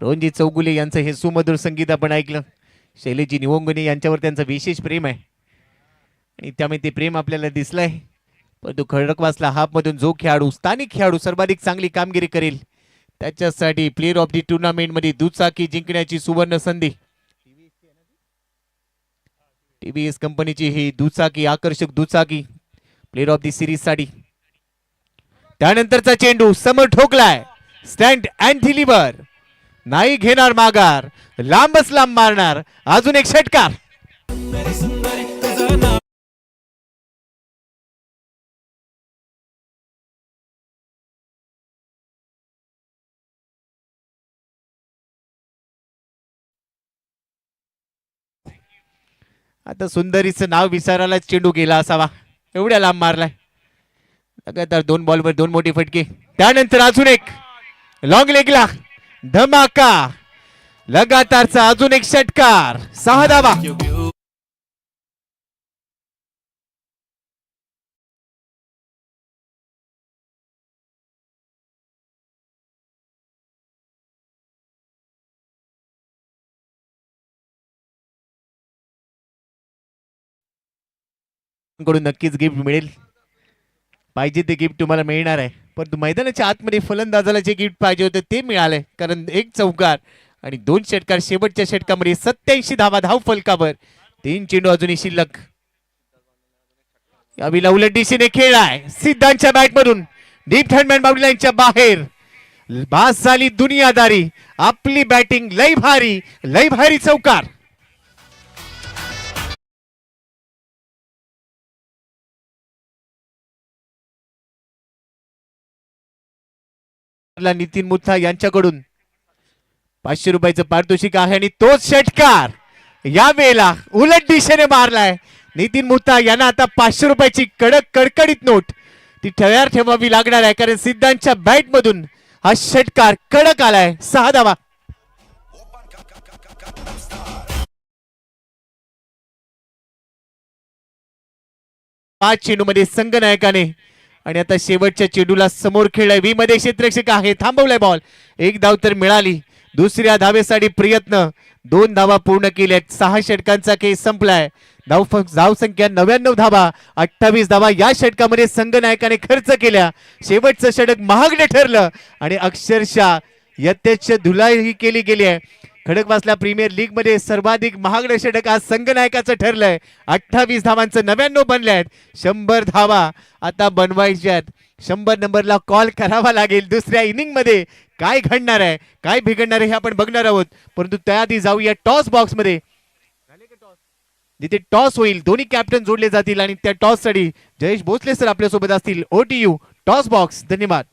रोहनजी चौगुले यांचं हे सुमधुर संगीत आपण ऐकलं. शैलेजी निवंगणे यांच्यावर त्यांचं विशेष प्रेम आहे आणि त्यामुळे ते प्रेम आपल्याला दिसलंय. परंतु खडकवासला हाफ मधून जो खेळाडू, स्थानिक खेळाडू सर्वाधिक चांगली कामगिरी करेल त्याच्यासाठी प्लेअर ऑफ दी टुर्नामेंट मध्ये दुचाकी जिंकण्याची सुवर्ण संधी. टीव्हीएस कंपनीची ही दुचाकी, आकर्षक दुचाकी प्लेअर ऑफ दी सिरीज साठी. त्यानंतरचा चेंडू समोर ठोकलाय. स्टँड अँड डिलिव्हर, नाही घेणार माघार, लांबच लांब मारणार. अजून एक षटकार. आता सुंदरीचं नाव विचारायला चेंडू गेला असावा, एवढ्या लांब मारलाय. लगातार 2 बॉलवर 2 मोठी फटके. त्यानंतर अजून एक लॉंग लेगला धमाका. लगातारचा अजून एक षटकार. 6 धावा. कडून नक्कीच गिफ्ट मिळेल. पाहिजे ते गिफ्ट तुम्हाला मिळणार आहे. परंतु मैदानाच्या आतमध्ये फलंदाजाला जे गिफ्ट पाहिजे होते ते मिळालंय, कारण 1 चौकार आणि 2 षटकार. शेवटच्या षटकामध्ये 87 धावा धाव फलकावर. 3 चेंडू अजूनही शिल्लक. यावेळी उलट दिशेने खेळलाय सिद्धांतच्या बॅट मधून डीप हँडमॅन बाउंड्री लाईनच्या बाहेर. बास झाली दुनियादारी. आपली बॅटिंग लय भारी, लय भारी. चौकार. नितीन मुथा यांच्याकडून 500 रुपयाचं पारितोषिक आहे आणि तोच षटकार या वेळेला उलट दिशेने मारलाय. नितीन मुथा यांना आता 500 रुपयाची कडक कडकडीत नोट ती तयार ठेवावी लागणार आहे, कारण सिद्धांतच्या बॅट मधून हा षटकार कडक आलाय. 6 धावा. 5 चेंडूमध्ये संघनायकाने आणि आता शेवटच्या चेंडूला समोर खेळलाय वी मध्ये क्षेत्ररक्षक आहे थांबवलाय बॉल. एक धाव तर मिळाली. दुसऱ्या धावेसाठी प्रयत्न 2 धावा पूर्ण केल्यात. 6 षटकांचा खेळ संपलाय. धाव संख्या 99 धावा 28 धावा या षटकामध्ये संघनायकाने खर्च केल्या. शेवटचं षटक महागडे ठरलं आणि अक्षरशः यथेच्छ धुलाई केली गेली आहे. खडकवासला प्रीमियर लीग मध्ये सर्वाधिक महागडे षटक आज संघनायकाचं ठरलंय. 28 धावांचं 99 बनल्यात. 100 धावा आता बनवायच्यात. 100 नंबरला कॉल करावा लागेल. दुसऱ्या इनिंग मध्ये काय घडणार आहे काय बिघडणार आहे हे आपण बघणार आहोत. परंतु त्याआधी जाऊया टॉस बॉक्स मध्ये जिथे टॉस होईल. दोन्ही कॅप्टन जोडले जातील आणि त्या टॉस साठी जयेश भोसले सर आपल्यासोबत असतील. OTU toss box. धन्यवाद.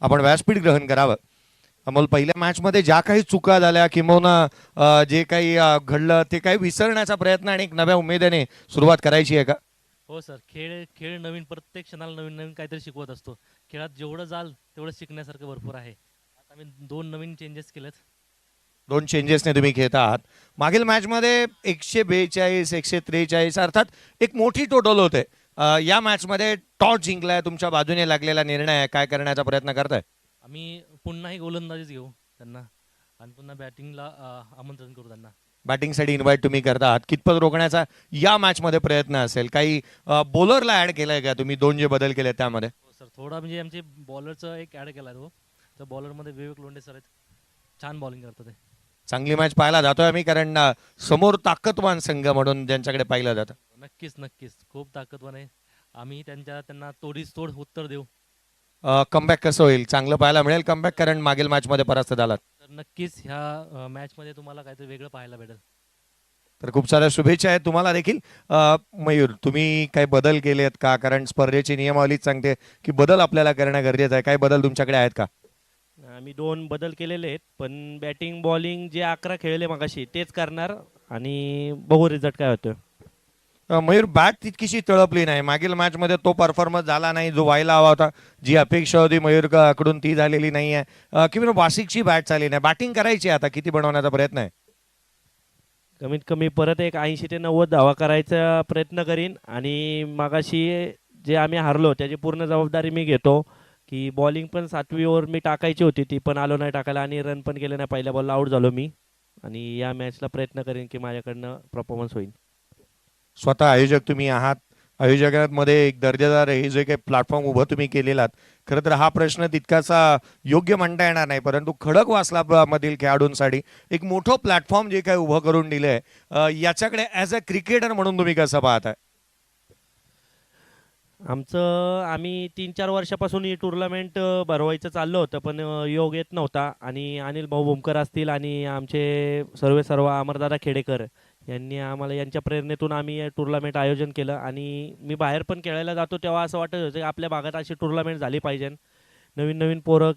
आपण व्यासपीठ ग्रहण करावं. अमोल, पहिल्या मॅच मध्ये ज्या काही चुका झाल्या किंवा जे काही घडलं ते काही विसरण्याचा प्रयत्न आणि एक नव्या उमेदीने सुरुवात करायची आहे का? हो सर, खेळ खेळ नवीन, प्रत्येक क्षणाला नवीन नवीन काहीतरी शिकवत असतो. खेळात जेवढं जाल तेवढं शिकण्यासारखं भरपूर आहे. आता मी 2 नवीन चेंजेस केलेत. 2 चेंजेसने तुम्ही खेळत आहात. मागील मॅच मध्ये 142 143 अर्थात एक मोठी टोटल होते. या मॅच मध्ये टॉस जिंकलाय, तुमच्या बाजूने लागलेला निर्णय आहे, काय करण्याचा प्रयत्न करताय? आम्ही पुन्हाही गोलंदाजीच घेऊ त्यांना आणि पुन्हा बॅटिंगला आमंत्रण करू त्यांना. बॅटिंगसाठी इन्व्हाइट तुम्ही करता आहात. कितपत रोखण्याचा या मॅच मध्ये प्रयत्न असेल? काही बॉलरला ऍड केलाय का तुम्ही? 2 जे बदल केले त्यामध्ये? हो सर, थोडा म्हणजे आमचे बॉलरचं एक ॲड केला तो. तर बॉलरमध्ये विवेक लोंढे सर आहेत, छान बॉलिंग करतात ते. चांगली मॅच पाहायला जातोय आम्ही, कारण समोर ताकदवान संघ म्हणून ज्यांच्याकडे पाहिलं जातं. नक्कीच नक्कीच खूप ताकदवान आहे. आम्ही त्यांना तोडीस तोड उत्तर देऊ. कमबॅक कसं होईल? चांगलं पाहायला मिळेल कमबॅक, कारण मागील मॅच मध्ये परास्त झालात. तर नक्कीच ह्या मॅचमध्ये तुम्हाला काहीतरी वेगळं पाहायला भेटेल. तर खूप साऱ्या शुभेच्छा आहेत तुम्हाला देखील. मयूर, तुम्ही काही बदल केलेत का? कारण स्पर्धेची नियमावलीच सांगते की बदल आपल्याला करणं गरजेचं आहे. काही बदल तुमच्याकडे आहेत का? आम्ही 2 बदल केलेले आहेत, पण बॅटिंग बॉलिंग जे 11 खेळले मगाशी तेच करणार आणि बघू रिझल्ट काय होतो. मयूर, बॅट तितकीशी तळपली नाही मागील मॅच मध्ये, तो परफॉर्मन्स झाला नाही जो व्हायला हवा होता. जी अपेक्षा होती मयूर कडून ती झालेली नाही आहे. किंवा वार्षिकची बॅट चालली नाही. बॅटिंग करायची आता, किती बनवण्याचा प्रयत्न आहे? कमीत कमी परत एक 80 ते 90 धावा करायचा प्रयत्न करीन आणि मगाशी जे आम्ही हारलो त्याची पूर्ण जबाबदारी मी घेतो. की बॉलिंग पण 7वी ओव्हर मी टाकायची होती, ती पण आलो नाही टाकायला आणि रन पण केले नाही. पहिल्या बॉलला आऊट झालो मी आणि या मॅचला प्रयत्न करेन की माझ्याकडनं परफॉर्मन्स होईल. स्वतः आयोजक तुम्ही आहात. आयोजकांमध्ये एक दर्जेदार हे जे काही प्लॅटफॉर्म उभं तुम्ही केलेला, खरं तर हा प्रश्न तितकासा योग्य म्हणता येणार नाही, परंतु खडकवासला मधील खेळाडूंसाठी एक मोठं प्लॅटफॉर्म जे काही उभं करून दिलंय, याच्याकडे ॲज अ क्रिकेटर म्हणून तुम्ही कसं पाहताय? आम्ही 3-4 वर्षापासून ही टुर्नामेंट भरवायचं चाललं होतं, पण योग येत नव्हता आणि अनिल भाऊ भोमकर असतील आणि आमचे सर्व अमरदादा खेडेकर यांनी आम्हाला, यांच्या प्रेरणेतून आम्ही हे टुर्नामेंट आयोजन केलं. आणि मी बाहेर पण खेळायला जातो तेव्हा असं वाटत होतं की आपल्या भागात अशी टुर्नामेंट झाली पाहिजे, नवीन नवीन पोरं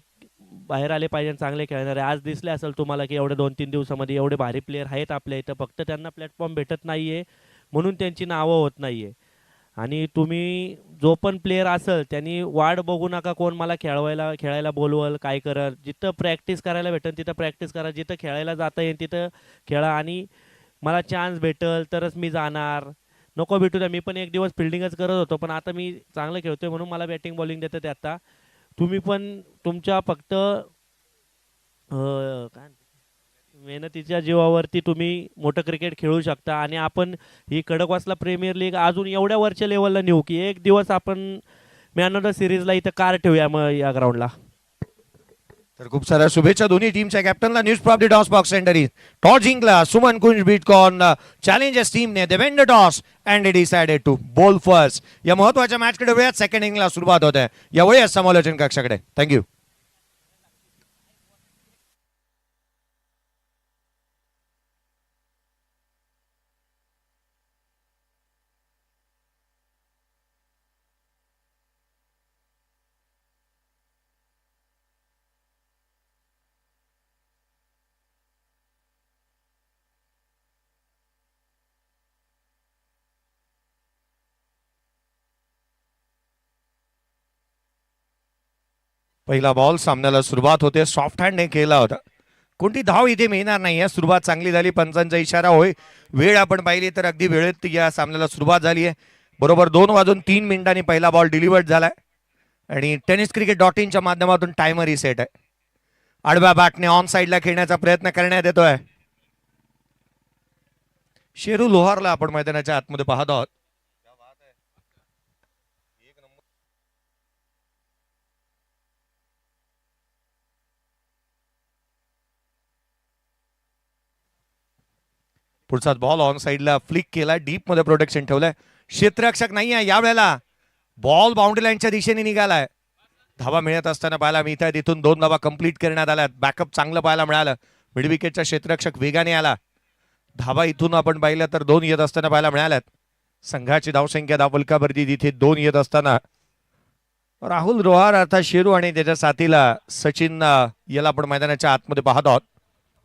बाहेर आले पाहिजे चांगले खेळणारे. आज दिसले असेल तुम्हाला की एवढ्या 2-3 दिवसामध्ये एवढे भारी प्लेयर आहेत आपल्या इथं, फक्त त्यांना प्लॅटफॉर्म भेटत नाही आहे म्हणून त्यांची नावं होत नाही आहे. आणि तुम्ही जो पण प्लेयर असेल त्यांनी वाढ बघू नका, कोण मला खेळायला बोलवल काय करल. जिथं प्रॅक्टिस करायला भेटेल तिथं प्रॅक्टिस करा, जिथं खेळायला जाता येईल तिथं खेळा आणि मला चान्स भेटेल तरच मी जाणार. नको भेटू द्या, मी पण एक दिवस फिल्डिंगच करत होतो, पण आता मी चांगलं खेळतोय म्हणून मला बॅटिंग बॉलिंग देतं ते. आता तुम्ही पण तुमच्या फक्त काय मेहनतीच्या जीवावरती तुम्ही मोठं क्रिकेट खेळू शकता आणि आपण ही खडकवासला प्रीमियर लीग अजून एवढ्या वरच्या लेवलला नेऊ की एक दिवस आपण मॅन ऑफ द सिरीजला इथं कार ठेवूया मग या ग्राउंडला. तर खूप साऱ्या शुभेच्छा दोन्ही टीमच्या कॅप्टनला. News prop the toss box centre is toss जिंकला सुमन कुंज बीटकॉन चॅलेंजर्स टीमने. They won the toss and they decided to bowl first. या महत्वाच्या मॅचकडे वेळात सेकंड इनिंगला सुरुवात होते. यावेळी समालोचन कक्षाकडे थँक्यू. पहिला बॉल सामन्याला सुरुवात होते. सॉफ्ट हँडने केला होता. कोणती धाव इथे मिळणार नाही आहे. सुरुवात चांगली झाली. पंचांचा इशारा होय. वेळ आपण पाहिली तर अगदी वेळेत या सामन्याला सुरुवात झाली आहे. बरोबर 2:03 पहिला बॉल डिलिव्हर्ड झालाय आणि टेनिस क्रिकेट .in च्या माध्यमातून टायमर रिसेट आहे. आडव्या बॅटने ऑन साइडला खेळण्याचा प्रयत्न करण्यात येतोय. शेरू लोहारला आपण मैदानाच्या आतमध्ये पाहत आहोत. पुढचा बॉल ऑन साइडला फ्लिक केला. डीप मध्ये प्रोटेक्शन ठेवलंय. क्षेत्ररक्षक नाही आहे यावेळेला. बॉल बाउंड्री लाईनच्या दिशेने निघालाय. धावा मिळत असताना पाहायला मिळत आहे. तिथून 2 धावा कंप्लीट करण्यात आल्या. बॅकअप चांगलं पाहायला मिळालं. मिड विकेटचा क्षेत्ररक्षक वेगाने आला. धावा इथून आपण पाहिलं तर 2 येत असताना पाहायला मिळाल्यात. संघाची धावसंख्या धावफलकावरती तिथे 2 येत असताना राहुल रोहार अर्थात शेरू आणि त्याच्या साथीला सचिन याला आपण मैदानाच्या आतमध्ये पाहत आहोत.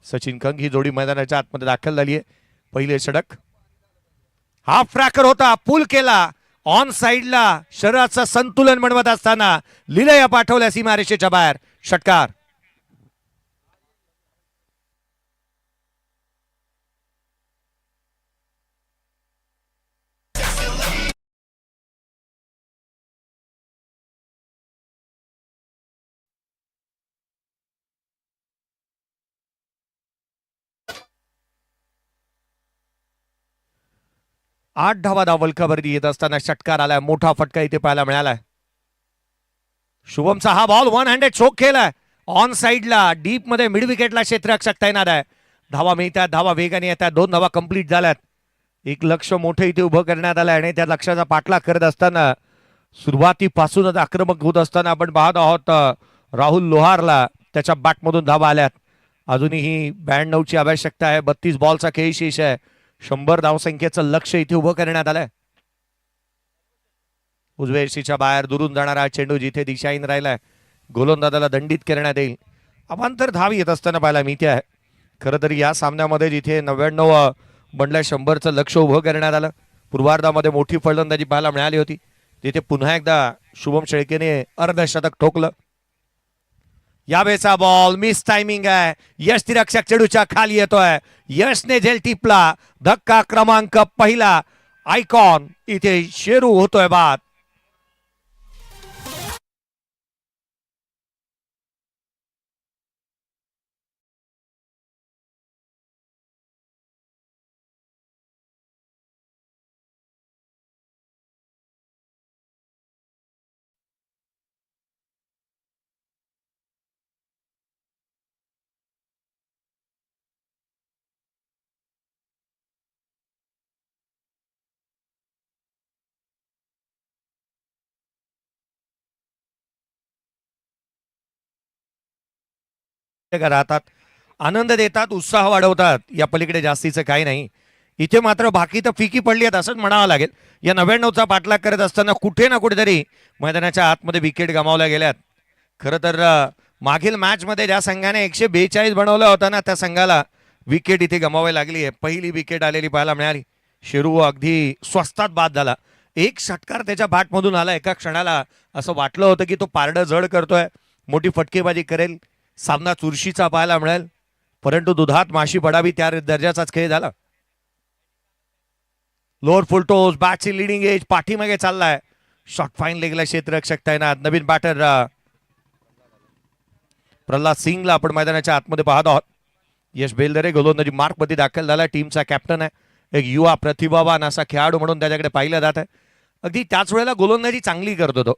सचिन कंग ही जोडी मैदानाच्या आतमध्ये दाखल झाली आहे. पहिले षटक हाफ ट्रॅकर होता. पूल केला. ऑन साइडला शरीराचं संतुलन बनवत असताना लिलया पाठवल्या सीमारेषेच्या बाहेर. षटकार. आठ धावा धावलकावरती येत असताना षटकार आलाय. मोठा फटका इथे पाहायला मिळालाय. शुभमचा हा बॉल 1 हँडेड चोक केलाय. ऑन साइडला डीप मध्ये मिड विकेटला क्षेत्ररक्षक तैनात आहे. धावा मिळतात. धावा वेगाने येतात. 2 धावा कंप्लीट झाल्यात. एक लक्ष मोठं इथे उभं करण्यात आलंय आणि त्या लक्षाचा पाठलाग करत असताना सुरुवातीपासूनच आक्रमक होत असताना आपण पाहत आहोत राहुल लोहारला. त्याच्या बॅटमधून धावा आल्यात. अजूनही 92ची आवश्यकता आहे. 32 बॉलचा खेळ शेष आहे. 100 धावसंख्येचं लक्ष इथे उभं करण्यात आलंय. उजव्या यष्टीच्या बाहेर दुरून जाणारा चेंडू जिथे दिशाहीन राहिलाय. गोलंदाजाला दंडित करण्यात येईल. अवांतर धाव येत असताना पाहायला मिळते आहे. खरं तर या सामन्यामध्ये जिथे 99 बनल्या 100चं लक्ष उभं करण्यात आलं. पूर्वार्धामध्ये मोठी फलंदाजी पाहायला मिळाली होती. तिथे पुन्हा एकदा शुभम शेळकेने अर्धशतक ठोकलं. यावेळेचा बॉल मिस टायमिंग आहे. यष्टीरक्षक चेडूच्या खाली येतोय. यशने झेल टिपला. धक्का क्रमांक पहिला. आयकॉन इथे शेरू होतोय बाद. राहतात. आनंद देतात. उत्साह वाढवतात. या पलीकडे जास्तीचं काही नाही. इथे मात्र बाकी तर फिकी पडली आहेत असंच म्हणावं लागेल. या 99चा पाठलाग करत असताना कुठे ना कुठेतरी मैदानाच्या आतमध्ये विकेट गमावल्या गेल्यात. खरं तर मागील मॅच मध्ये ज्या संघाने 142 बनवलं होतं ना त्या संघाला विकेट इथे गमावावी लागली आहे. पहिली विकेट आलेली पाहायला मिळाली. शेरू अगदी स्वस्तात बाद झाला. एक षटकार त्याच्या बॅटमधून आला. एका क्षणाला असं वाटलं होतं की तो पारडं जड करतोय. मोठी फटकेबाजी करेल. सामना चुरशीचा पाहायला मिळेल. परंतु दुधात माशी पडावी त्या दर्जाचाच खेळ झाला. लोअर फुलटोस बॅटची लिडिंग एज पाठीमागे चाललाय. शॉट फाईन लेगला क्षेत्ररक्षक तैनात. नवीन बॅटर प्रल्हाद सिंगला आपण मैदानाच्या आतमध्ये पाहत आहोत. यश बेलदरे गोलंदाजी मार्कमध्ये दाखल झाला. टीमचा कॅप्टन आहे, एक युवा प्रतिभावान असा खेळाडू म्हणून त्याच्याकडे पाहिलं जात आहे. अगदी त्याच वेळेला गोलंदाजी चांगली करतो तो.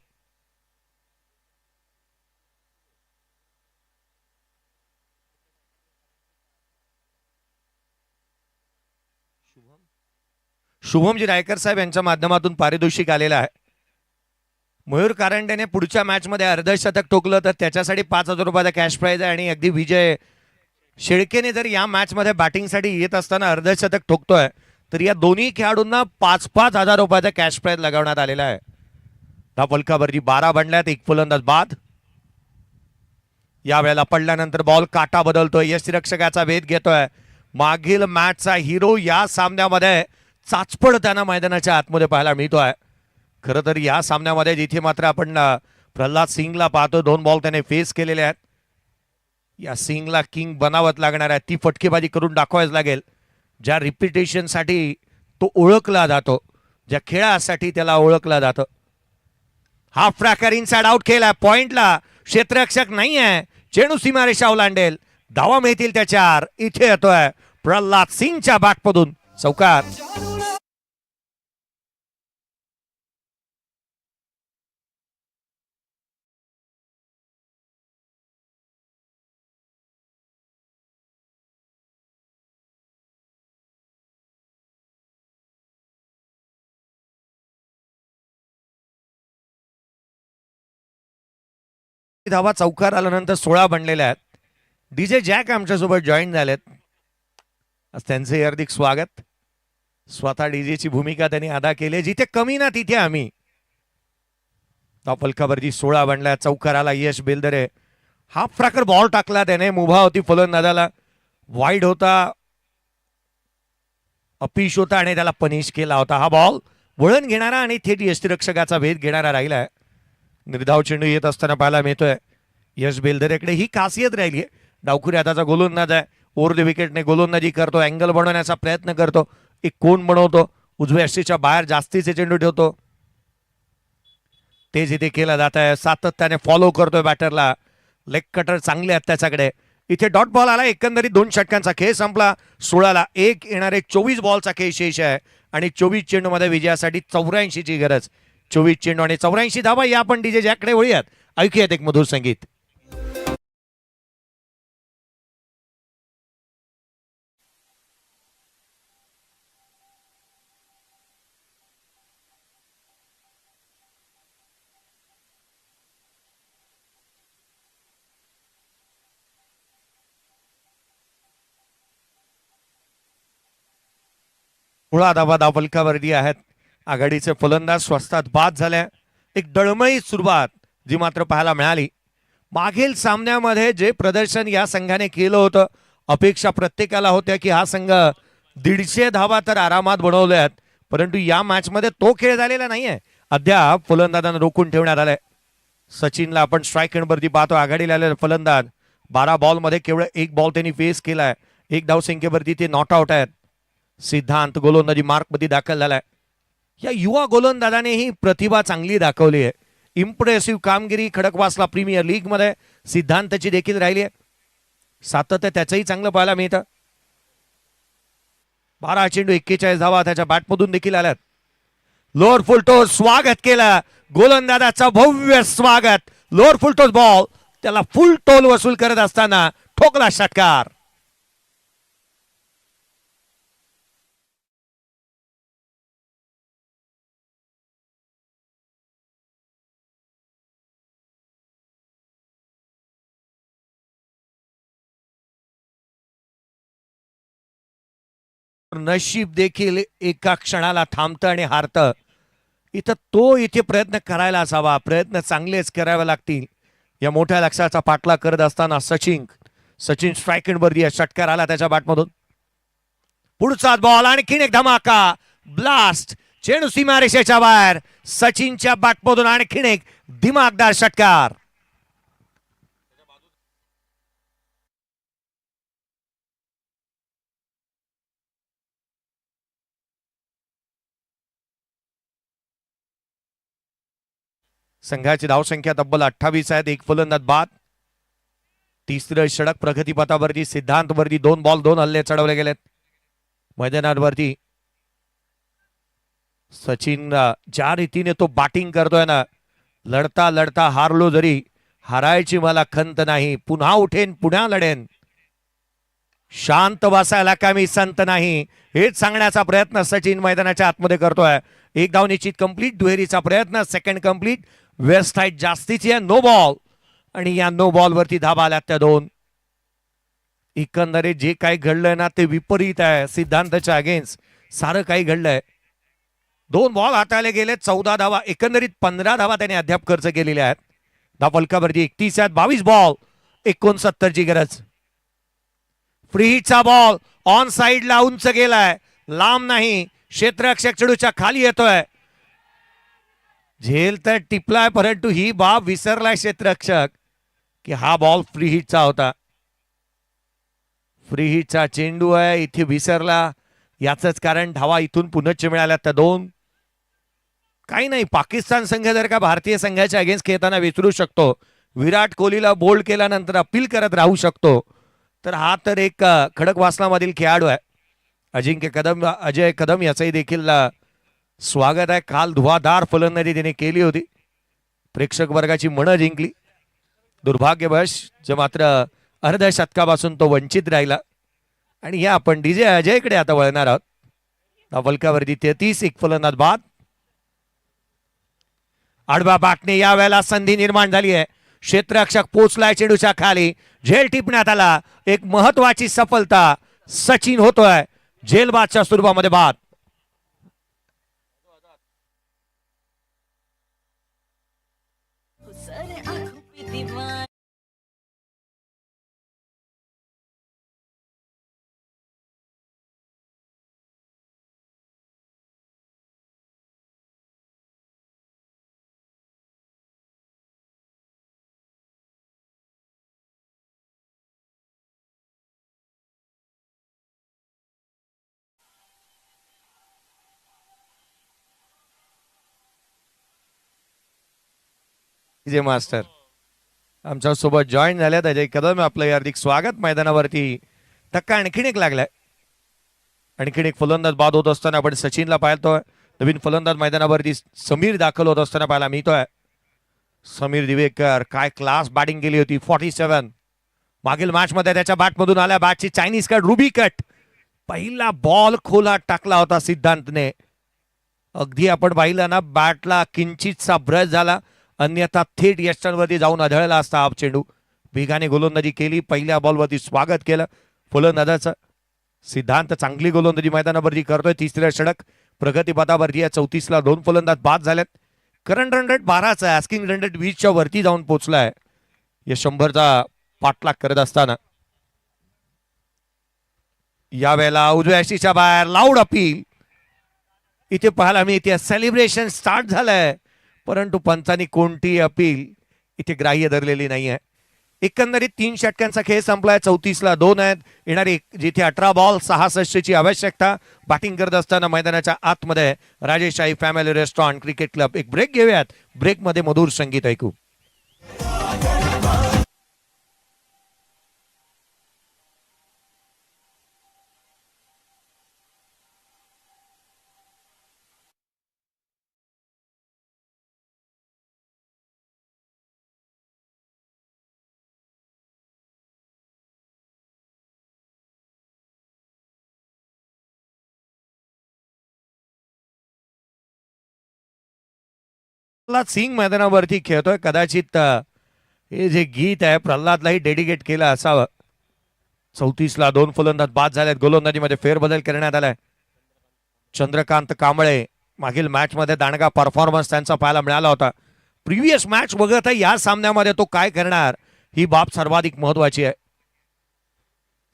शुभमजी रायकर साहेब यांच्या माध्यमातून पारितोषिक आलेलं आहे. मयूर कारंडेने पुढच्या मॅचमध्ये अर्धशतक ठोकलं तर त्याच्यासाठी 5,000 रुपयाचा कॅश प्राईज आहे. आणि अगदी विजय शेळकेने जर या मॅचमध्ये बॅटिंगसाठी येत असताना अर्धशतक ठोकतोय तर या दोन्ही खेळाडूंना 5,000 रुपयाचा कॅश प्राईज लगावण्यात आलेला आहे. धावफलकावरती 12 बनल्यात, एक फलंदाज बाद. यावेळेला पडल्यानंतर बॉल काटा बदलतोय, यष्टिरक्षकाचा वेध घेतोय. मागील मॅचचा हिरो या सामन्यामध्ये चाचपड त्यांना मैदानाच्या आतमध्ये पाहायला मिळतोय. खरं तर या सामन्यामध्ये जिथे मात्र आपण प्रल्हाद सिंगला पाहतो, 2 बॉल त्याने फेस केलेले आहेत. या सिंगला किंग बनावत लागणार आहे, ती फटकेबाजी करून दाखवायच लागेल. ज्या रिपिटेशनसाठी तो ओळखला जातो, ज्या खेळासाठी त्याला ओळखला जातं. हाफ ट्रॅकर इनसाइड आउट केला, पॉइंटला क्षेत्ररक्षक नाही आहे, चेंडू सीमारेषा ओलांडेल, धावा मिळतील त्याच्यावर. इथे येतोय प्रल्हाद सिंगच्या बॅटमधून चौकार. धावा चौकार आल्यानंतर 16 बनलेल्या आहेत. डीजे जॅक आमच्यासोबत जॉईन झालेत, आज त्यांचे हार्दिक स्वागत. स्वतः डीजेची भूमिका त्यांनी अदा केली, जिथे कमी ना तिथे आम्ही. धावफलकावरती 16 बनल्या, चौकार आला यश बेलदरे. हाफ फ्रॅकर बॉल टाकला त्याने, मुभा होती फलंदाजाला, वाईड होता, अपीश होता आणि त्याला पनिश केला होता. हा बॉल वळण घेणारा आणि थेट यष्टिरक्षकाचा भेद घेणारा राहिलाय. निर्धाव चेंडू येत असताना पाहायला मिळतोय यश बेलदरेकडे. ही खासियत राहिली आहे, डावखुरी हाताचा गोलंदाज आहे, ओव्हर द विकेटने गोलंदाजी करतो, अँगल बनवण्याचा प्रयत्न करतो, एक कोण बनवतो, उजव्या यष्टीच्या बाहेर जास्तीचे चेंडू ठेवतो. तेच इथे केलं जात आहे, सातत्याने फॉलो करतोय बॅटरला. लेग कटर चांगले आहेत त्याच्याकडे. इथे डॉट बॉल आला, एकंदरीत 2 षटकांचा खेळ संपला. 16ला 1 येणारे 24 बॉलचा खेळ शेष आहे आणि 24 चेंडूमध्ये विजयासाठी 84 ची गरज. 24 चेंडू आणि 84 धावा. या आपण डीजे जॅककडे वळूयात, ऐकूयात एक मधुर संगीत. मुळा धावा धावफलकावरती आहेत. आघाडीचे फलंदाज स्वस्तात बाद झाले. एक दळमळीत सुरुवात जी मात्र पाहायला मिळाली. मागील सामन्यामध्ये जे प्रदर्शन या संघाने केलं होतं, अपेक्षा प्रत्येकाला होत्या की हा संघ 150 धावा तर आरामात बनवल्या आहेत, परंतु या मॅचमध्ये तो खेळ झालेला नाहीये. अद्याप फलंदाजांना रोखून ठेवण्यात आलंय. सचिनला आपण स्ट्राईक एंडवरती पाहतो, आघाडीला आलेला फलंदाज. 12 बॉलमध्ये केवळ 1 बॉल त्यांनी फेस केलाय, 1 धावसंख्येवरती ते नॉट आउट आहेत. सिद्धांत गोलंदाजी मार्कमध्ये दाखल झालाय. या युवा गोलंदाजाने ही प्रतिभा चांगली दाखवली आहे. इम्प्रेसिव्ह कामगिरी खडकवासला प्रीमियर लीग मध्ये सिद्धांतची देखील राहिली आहे. सातत्य त्याचंही चांगलं पाहायला मिळतं. 12 चेंडू 41 धावा त्याच्या बॅटमधून देखील आल्यात. लोअर फुलटोस स्वागत केलं, गोलंदाजाचं भव्य स्वागत. लोअर फुलटोस बॉल, त्याला फुल टोल वसूल करत असताना ठोकला षटकार. नशीब देखील एका क्षणाला थांबतं आणि हारतं. इथं तो इथे प्रयत्न करायला असावा, प्रयत्न चांगलेच करावे लागतील. या मोठ्या लक्ष्याचा पाठलाग करत असताना सचिन स्ट्राईक वरती षटकार आला त्याच्या बॅटमधून. पुढचा बॉल, आणखीन एक धमाका, ब्लास्ट, चेंडू सीमारेषेच्या बाहेर. सचिनच्या बॅटमधून आणखीन एक दिमागदार षटकार. संघाची धावसंख्या तब्बल 28 आहेत, एक फलंदाज बाद. तिसरं षटक प्रगतीपथावरती सिद्धांत वरती 2 बॉल 2 हल्ले चढवले गेलेत मैदानावरती. सचिन ज्या रीतीने तो बॅटिंग करतोय ना, लढता लढता हारलो जरी हारायची मला खंत नाही, पुन्हा उठेन पुन्हा लढेन, शांत बसायला का मी संत नाही, हेच सांगण्याचा प्रयत्न सचिन मैदानाच्या आतमध्ये करतोय. एक धाव निश्चित कंप्लीट, दुहेरीचा प्रयत्न, सेकंड कंप्लीट, वेस्ट हाईट जास्तीची आहे, नो बॉल. आणि या नो बॉल वरती धाबा आल्यात त्या 2. एकंदरीत जे काही घडलंय ना ते विपरीत आहे सिद्धांतच्या अगेन्स्ट. सारं काही घडलंय. 2 बॉल हाताळले गेले, 14 धावा, एकंदरीत 15 धावा त्याने अद्याप खर्च केलेल्या आहेत. धावफलकावरती 31 आहेत, 22 बॉल 69 ची गरज. फ्रीचा बॉल ऑन साइडला उंच गेलाय, लांब नाही, क्षेत्ररक्षक चेंडूच्या खाली येतोय. झेल तर टिपलाय, परंतु ही बाब विसरलाय क्षेत्ररक्षक की हा बॉल फ्री हिटचा होता. फ्री हिटचा चेंडू आहे, इथे विसरला. याच कारण धावा इथून पुनश्च मिळाल्या त्या 2. काही नाही, पाकिस्तान संघ जर का भारतीय संघाच्या अगेन्स्ट खेळताना विसरू शकतो, विराट कोहलीला बोल्ड केल्यानंतर अपील करत राहू शकतो, तर हा तर एक खडकवासलामधील खेळाडू आहे. अजय कदम याचंही देखील स्वागत आहे. काल धुवाधार फलंदाजी त्याने केली होती, प्रेक्षक वर्गाची मनं जिंकली. दुर्भाग्यवश जे मात्र अर्ध्या शतकापासून तो वंचित राहिला. आणि या आपण डीजे अजयकडे आता वळणार आहोत. धावफलकावरती 33, एक फलंदाज बाद. आडव्या बॅटने या वेळेला संधी निर्माण झाली आहे. क्षेत्ररक्षक पोचलाय चेंडूच्या खाली, झेल टिपण्यात आला, एक महत्वाची सफलता. सचिन होतोय झेलबादच्या स्वरूपामध्ये बाद. जे मास्टर आमच्या सोबत जॉईन झाल्यात. अजय कदम, आपलं हार्दिक स्वागत. मैदानावरती धक्का आणखीन एक लागलाय, आणखीन एक फलंदाज बाद होत असताना आपण सचिनला पाहतोय. नवीन फलंदाज मैदानावरती समीर दाखल होत असताना पाहायला मिळतोय. समीर दिवेकर काय क्लास बॅटिंग केली होती. 47 मागील मॅच मध्ये त्याच्या बॅटमधून आल्या बॅटची चायनीज कट, रुबी कट. पहिला बॉल खोला टाकला होता सिद्धांतने. अगदी आपण पाहिलं ना, बॅटला किंचितचा ब्रश झाला, अन्यथा थेट यष्टांवरती जाऊन आढळला असता हा चेंडू. वेगाने गोलंदाजी केली, पहिल्या बॉलवरती स्वागत केलं फलंदाजाचं. सिद्धांत चांगली गोलंदाजी मैदानावरती करतोय. तिसऱ्या षटक प्रगतीपथावरती आहे. 34ला 2 फलंदाज बाद झालेत. करंट रन रेट 12चा, ॲस्किंग रन रेट 20च्या वरती जाऊन पोहोचलाय. या 100चा पाठलाग करत असताना या वेळेला उजव्या यष्टीच्या बाहेर लाऊड अपील. इथे पाहायला मिळते सेलिब्रेशन स्टार्ट झालंय, परंतु पंचांनी कोणतीही अपील इथे ग्राह्य धरलेली नाही आहे. एकंदरीत 3 षटकांचा खेळ संपलाय. 34ला 2 आहेत. येणारी जिथे 18 बॉल 66 ची आवश्यकता. बॅटिंग करत असताना मैदानाच्या आतमध्ये राजेशाही फॅमिली रेस्टॉरंट क्रिकेट क्लब. एक ब्रेक घेऊयात, ब्रेकमध्ये मधुर संगीत ऐकू. प्रल्हाद सिंग मैदानावरती खेळतोय. कदाचित हे जे गीत आहे प्रल्हादलाही डेडिकेट केलं असावं. 34ला 2 फलंदाज बाद झालेत. गोलंदाजीमध्ये फेरबदल करण्यात आलाय. चंद्रकांत कांबळे, मागील मॅच मध्ये दांडगा परफॉर्मन्स त्यांचा पाहायला मिळाला होता. प्रिव्हियस मॅच वगळता या सामन्यामध्ये तो काय करणार ही बाब सर्वाधिक महत्वाची आहे.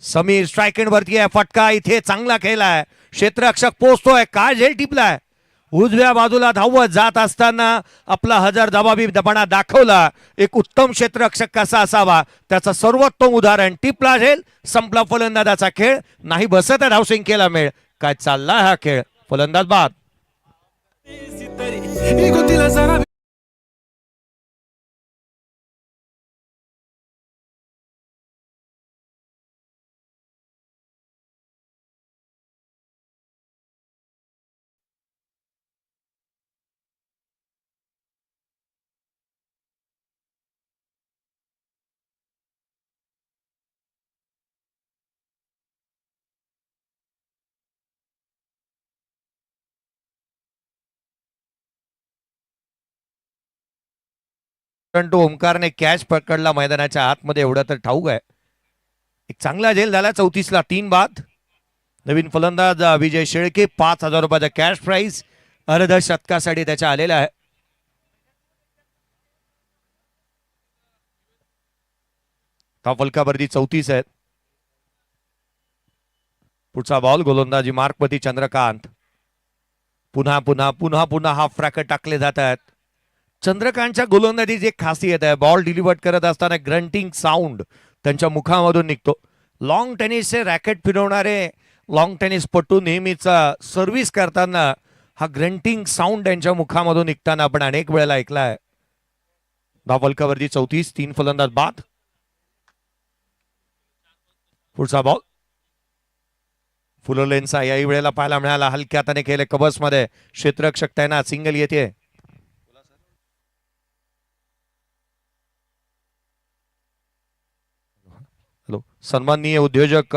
समीर स्ट्राइक एंड वरती आहे. फटका इथे चांगला खेळलाय. क्षेत्ररक्षक पोहोचतोय, काय झेल टिपलाय. उजव्या बाजूला धावत जात असताना आपला हजरजबाबीपणा दाखवला. एक उत्तम क्षेत्ररक्षक कसा असावा त्याचं सर्वोत्तम उदाहरण. टिपला झेल, संपला फलंदाजाचा खेळ. नाही बसत आहे धावसंख्येला मेळ. काय चालला हा खेळ. फलंदाज बाद. परंतु ओमकारने कॅच पकडला मैदानाच्या आतमध्ये, एवढं तर ठाऊक आहे. एक चांगला झेल झाला. 34ला 3 बाद. नवीन फलंदाज विजय शेळके, 5,000 रुपयाचा कॅश प्राइज अर्ध शतकासाठी त्याच्या आलेला आहे. फलकावरती 34 आहेत. पुढचा बॉल गोलंदाजी मार्कवरती चंद्रकांत. पुन्हा पुन्हा पुन्हा पुन्हा हाफ फ्रॅकर टाकले जात आहेत. चंद्रकांतच्या गोलंदाजीची एक खासियत आहे, बॉल डिलिव्हर करत असताना ग्रंटिंग साऊंड त्यांच्या मुखामधून निघतो. लॉंग टेनिसचे रॅकेट फिरवणारे लॉंग टेनिस पटू नेहमीच सर्व्हिस करताना हा ग्रंटिंग साऊंड त्यांच्या मुखामधून निघताना आपण अनेक वेळेला ऐकला आहे. फलकावरती 34, 3 फलंदाज बाद. पुढचा बॉल फुललेन्सा याही वेळेला पाहायला मिळाला. हलक्या हाताने केले कबस मध्ये, क्षेत्ररक्षक तैनात, सिंगल येते. हॅलो, सन्माननीय उद्योजक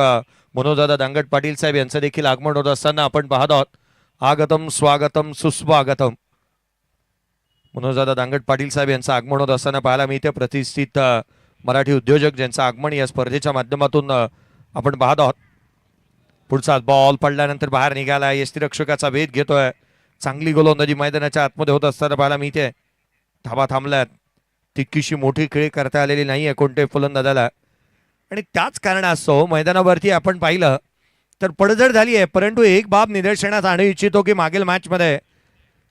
मनोजदादा दांगट पाटील साहेब यांचं देखील आगमन होत असताना आपण पाहत आहोत. आगतम स्वागतम सुस्वागतम. मनोजदादा दांगट पाटील साहेब यांचं आगमन होत असताना पाहायला मिळते. प्रतिष्ठित मराठी उद्योजक ज्यांचं आगमन या स्पर्धेच्या माध्यमातून आपण पाहत आहोत. पुढचा बॉल पडल्यानंतर बाहेर निघाला. यष्टीरक्षकाचा वेध घेतोय. चांगली गोलंदाजी मैदानाच्या आतमध्ये होत असताना पाहायला मिळते. धाबा थांबल्यात. तितकीशी मोठी खेळी करता आलेली नाहीये कोणते फलंदाजाला, आणि त्याच कारणास्तव मैदानावरती आपण पाहिलं तर पडझड झाली आहे. परंतु एक बाब निदर्शनास आणू इच्छितो की मागील मॅचमध्ये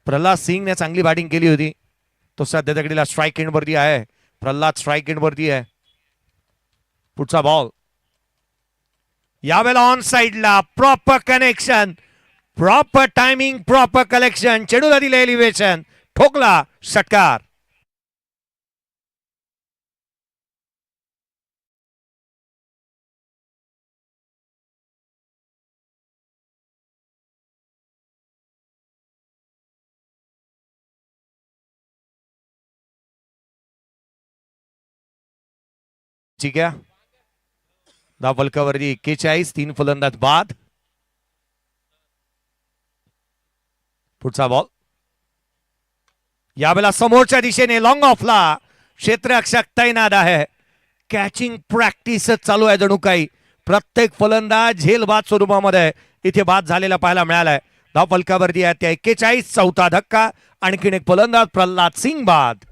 प्रल्हाद सिंगने चांगली बॅटिंग केली होती. तो सध्या तकडीला स्ट्राईक एंडवरती आहे. प्रल्हाद स्ट्राईक एंडवरती आहे. पुढचा बॉल यावेळेला ऑन साइडला, proper connection, proper timing, proper collection, चेडूला दिले एलिव्हेशन, ठोकला षटकार. ठीक आहे. फलकावरती 41, 3 फलंदाज बाद. पुढचा बॉल यावेळेला समोरच्या दिशेने लॉंग ऑफला, क्षेत्ररक्षक तैनात आहे. कॅचिंग प्रॅक्टिस चालू आहे जणू काही. प्रत्येक फलंदाज झेलबाद स्वरूपामध्ये इथे बाद झालेला पाहायला मिळालाय. फलकावरती आहे त्या 41, चौथा धक्का. आणखीन एक फलंदाज प्रल्हाद सिंग बाद.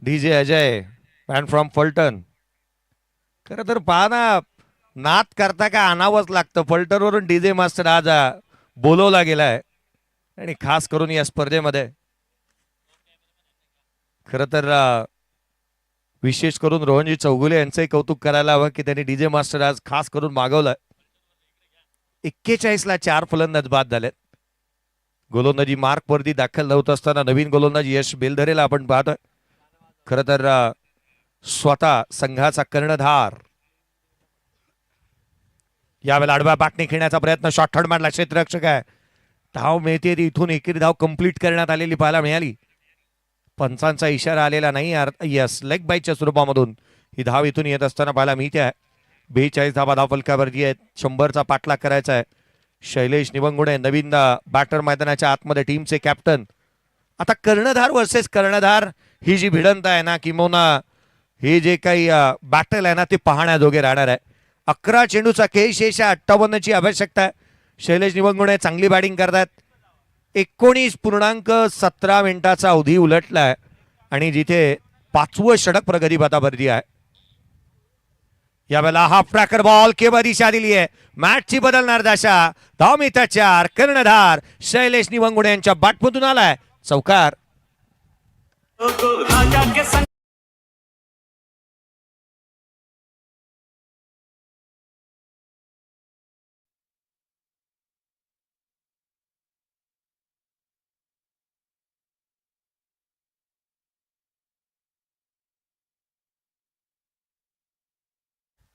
DJ Ajay man from Phaltan. खरं तर पहा ना, नाद करता का आणावंच लागतं. फलटणवरून डीजे मास्टर आज बोलवला गेलाय, आणि खास करून या स्पर्धेमध्ये खरं तर विशेष करून रोहनजी चौगुले यांचंही कौतुक करायला हवं की त्यांनी डीजे मास्टर आज खास करून मागवलाय. 41ला 4 फलंदाज बाद झालेत. गोलंदाजी मार्क वरती दाखल नव्हत असताना नवीन गोलंदाज यश बेलधरेला आपण पाहतोय. खरं तर स्वतः संघाचा कर्णधार यावेळेला आडव्या बॅटने खेळण्याचा प्रयत्न, शॉट थर्ड मारला, क्षेत्ररक्षक आहे. धाव मिळते इथून एकेरी धाव कंप्लीट करण्यात आलेली पाहायला मिळाली. पंचांचा इशारा आलेला नाही. यस, लेग बाईच्या स्वरूपामधून ही धाव इथून येत असताना पाहायला मिळते आहे. 42 धावा धाव फलकावरती आहेत. 100चा पाठलाग करायचा आहे. शैलेश निवंगुणे नवीन बॅटर मैदानाच्या आतमध्ये, टीमचे कॅप्टन. आता कर्णधार वर्सेस कर्णधार ही जी भिडंत आहे ना, किंवा हे जे काही बॅटल आहे ना, ते पाहण्याजोगे राहणार आहे. 11 चेंडूचा खेळ शेष, 58ची आवश्यकता आहे. शैलेश निवंगुणे चांगली बॅटिंग करतात. 19.17 मिनिटाचा अवधी उलटलाय, आणि जिथे 5वं षटक प्रगती पथावरती आहे. यावेळेला हाफ ट्रॅकर बॉल केवळ दिशा दिली आहे. मॅचची बदलणार दशा. धाव मिळतात 4. कर्णधार शैलेश निवंगुणे यांच्या बॅटमधून आलाय चौकार.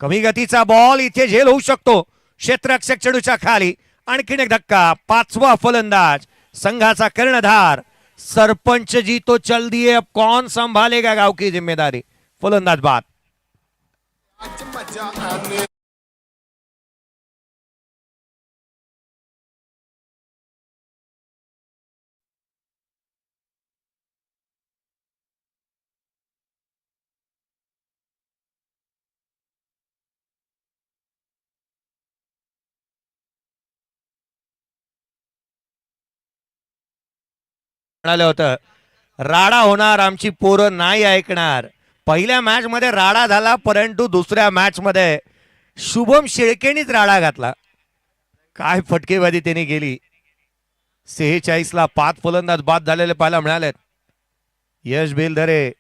कमी गतीचा बॉल इथे झेल होऊ शकतो क्षेत्ररक्षक चेंडूच्या खाली. आणखीन एक धक्का. पाचवा फलंदाज संघाचा कर्णधार सरपंच जी तो चल दिए, अब कौन संभालेगा गांव की जिम्मेदारी. फलंदाज बाद. म्हणाले होतं राडा होणार, आमची पोरं नाही ऐकणार. पहिल्या मॅच मध्ये राडा झाला, परंतु दुसऱ्या मॅच मध्ये शुभम शेळकेनीच राडा घातला. काय फटकेबाजी त्यांनी केली. 46 ला 5 फलंदाज बाद झालेले पाहायला मिळालेत. यश बेलधरे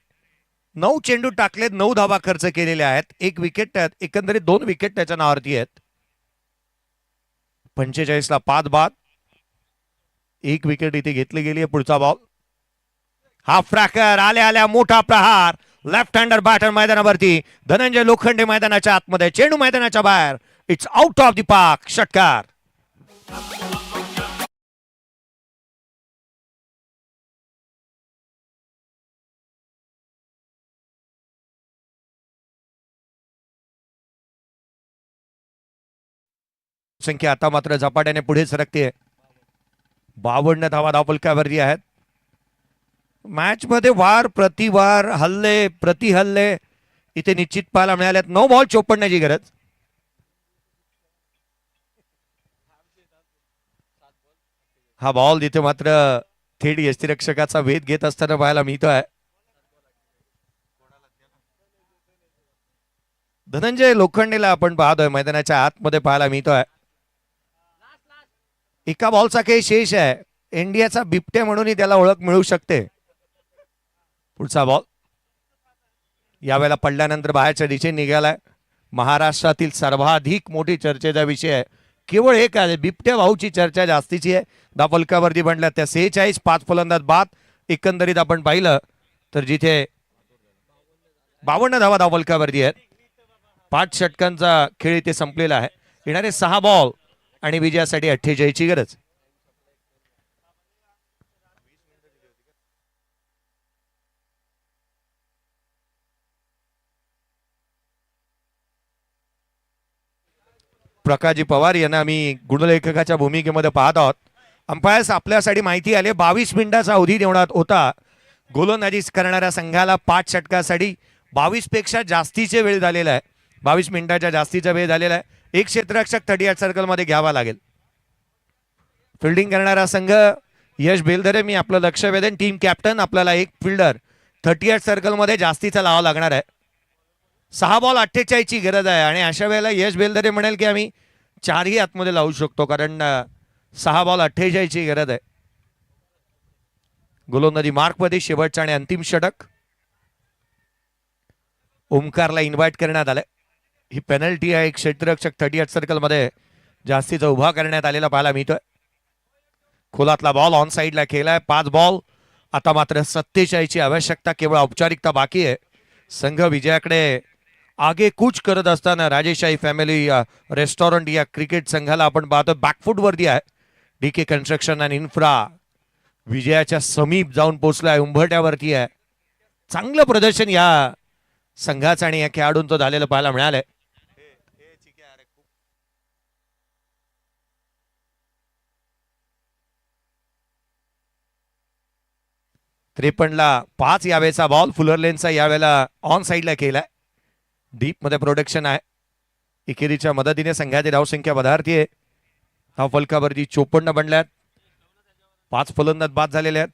9 चेंडू टाकलेत, 9 धावा खर्च केलेले आहेत. 1 विकेट, एकंदरीत 2 विकेट त्याच्या नावावरती आहेत. 45 ला 5 बाद, 1 विकेट इथे घेतली गेली आहे. पुढचा बॉल हा फ्रॅकर. आल्या आल्या मोठा प्रहार. लेफ्ट हँडर बॅटर मैदानावरती. धनंजय लोखंडे मैदानाच्या आतमध्ये, चेंडू मैदानाच्या बाहेर. It's out of the park. षटकार. संख्या आता मात्र झपाट्याने पुढे सरकते. 52 धावा धावफलकावरती आहेत. मॅच मध्ये वार प्रतिवार, हल्ले प्रति हल्ले इथे निश्चित पाहायला मिळाल्यात. 9 बॉल चोपडण्याची गरज. हा बॉल इथे मात्र थेट यष्टीरक्षकाचा वेध घेत असताना पाहायला मिळतोय. धनंजय लोखंडेला आपण पाहतोय मैदानाच्या आतमध्ये पाहायला मिळतोय. एका बॉलचा काही शेष आहे. इंडियाचा बिबट्या म्हणूनही त्याला ओळख मिळू शकते. पुढचा बॉल यावेळेला पडल्यानंतर बाहेरच्या दिशेने निघालाय. महाराष्ट्रातील सर्वाधिक मोठी चर्चेचा विषय आहे. केवळ एक आहे, बिबट्या भाऊची चर्चा जास्तीची आहे. धावफलकावरती बनल्या त्या 46, 5 फलंदाज बाद. एकंदरीत आपण पाहिलं तर जिथे 52 धावा धावफलकावरती आहेत. 5 षटकांचा खेळ इथे संपलेला आहे. येणारे 6 बॉल आणि विजयासाठी 48 ची गरज. प्रकाशजी पवार यांना आम्ही गुणलेखकाच्या भूमिकेमध्ये पाहत आहोत. अंपायर्स आपल्यासाठी माहिती आली. 22 मिनिटाचा अवधी देण्यात होता. गोलंदाजी करणाऱ्या संघाला 5 षटकासाठी 22 पेक्षा जास्तीचे वेळ झालेला आहे. 22 मिनिटाच्या जास्तीचा वेळ झालेला आहे. एक क्षेत्ररक्षक 38 सर्कल मध्ये घ्यावा लागेल. फिल्डिंग करणारा संघ यश बेलधरे, मी आपलं लक्ष वेधेन. टीम कॅप्टन, आपल्याला एक फिल्डर 38 सर्कल मध्ये जास्तीचा लावा लागणार आहे. 6 बॉल 48 ची गरज आहे. आणि अशा वेळेला यश बेलधरे म्हणेल की आम्ही 4ही आतमध्ये लावू शकतो, कारण 6 बॉल 48 ची गरज आहे. गोलंदाजी मार्क मध्ये शेवटचा आणि अंतिम षटक. ओमकारला इन्व्हाइट करण्यात आलंय. ही पेनल्टी आहे. एक क्षेत्ररक्षक 38 सर्कल मध्ये जास्तीचा उभा करण्यात आलेला पाहायला मिळतोय. खोलातला बॉल ऑन साइडला केलाय. 5 बॉल. आता मात्र 47 ची आवश्यकता, केवळ औपचारिकता बाकी आहे. संघ विजयाकडे आगे कूच करत असताना राजेशाही फॅमिली रेस्टॉरंट या क्रिकेट संघाला आपण पाहतो बॅकफुट वरती आहे. डीके कन्स्ट्रक्शन अँड इन्फ्रा विजयाच्या समीप जाऊन पोहोचलाय. उंबरट्यावरती आहे. चांगलं प्रदर्शन या संघाचं आणि या खेळाडूंचं झालेलं पाहायला मिळालंय. 53 ला 5 यावेळेचा बॉल. फुलर लेनचा यावेळेला ऑन साइडला केलाय. डीप मध्ये प्रोडक्शन आहे. एकेरीच्या मदतीने संघाची धावसंख्या वधारतीये. धावफलकावरती 54 बनल्यात. 5 फलंदाज बाद झालेले आहेत.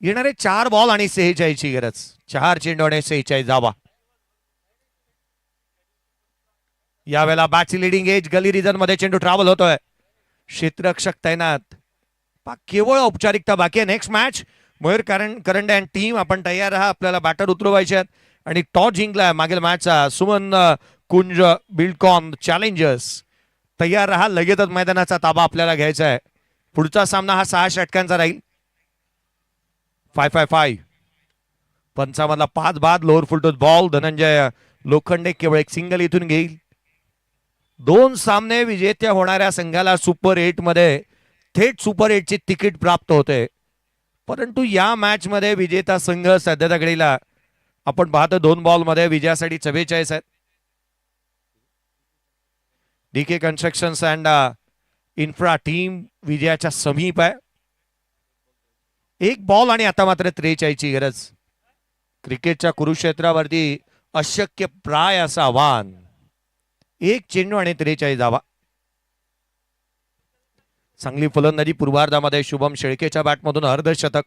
येणारे 4 बॉल आणि 46 ची गरज. 4 चेंडू आणि 46 धावा. यावेळेला बॅटची लिडिंग एज गली रिजन मध्ये चेंडू ट्रॅव्हल होतोय. क्षेत्ररक्षक तैनात. केवळ औपचारिकता बाकी आहे. Next match Mayur Karande and team, आपण तयार राहा. आपल्याला बॅटर उतरवायचे आहेत. आणि टॉस जिंकलाय मागील मॅचचा सुमन कुंज बिल्डकॉन चॅलेंजर्स. तयार राहा. लगेचच मैदानाचा ताबा आपल्याला घ्यायचा आहे. पुढचा सामना हा 6 षटकांचा राहील. 5-5-5. पंचामधला 5 बाद lower full toss ball. Dhananjay Lokhande केवळ एक सिंगल इथून घेईल. 2 सामने विजेत्या होणाऱ्या संघाला सुपर 8 मध्ये थेट सुपर 8 ची तिकीट प्राप्त होते. परंतु या मॅच मध्ये विजेता संघ सध्याच्या घडीला आपण पाहतो 2 बॉल मध्ये विजयासाठी 44 आहेत. DK constructions and infra team विजयाच्या समीप आहे. 1 बॉल आणि आता मात्र 43 ची गरज. क्रिकेटच्या कुरुक्षेत्रावरती अशक्य प्राय असं आव्हान. 1 चेंडू आणि 43 धावा. चांगली फलंदाजी पूर्वार्धामध्ये शुभम शेळकेच्या बॅटमधून अर्धशतक.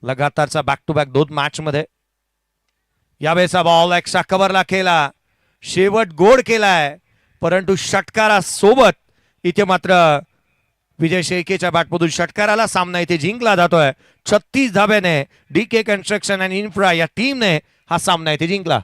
लगातारचा बॅक टू बॅक 2 मॅच मध्ये. यावेळेचा बॉल एक्स्ट्रा कव्हरला केला. शेवट गोड केलाय परंतु षटकारासोबत इथे मात्र विजय शेळकेच्या बॅटमधून षटकाराला सामना इथे जिंकला जातोय. 36 धाब्याने डीके कन्स्ट्रक्शन आणि इन्फ्रा या टीमने हा सामना इथे जिंकला.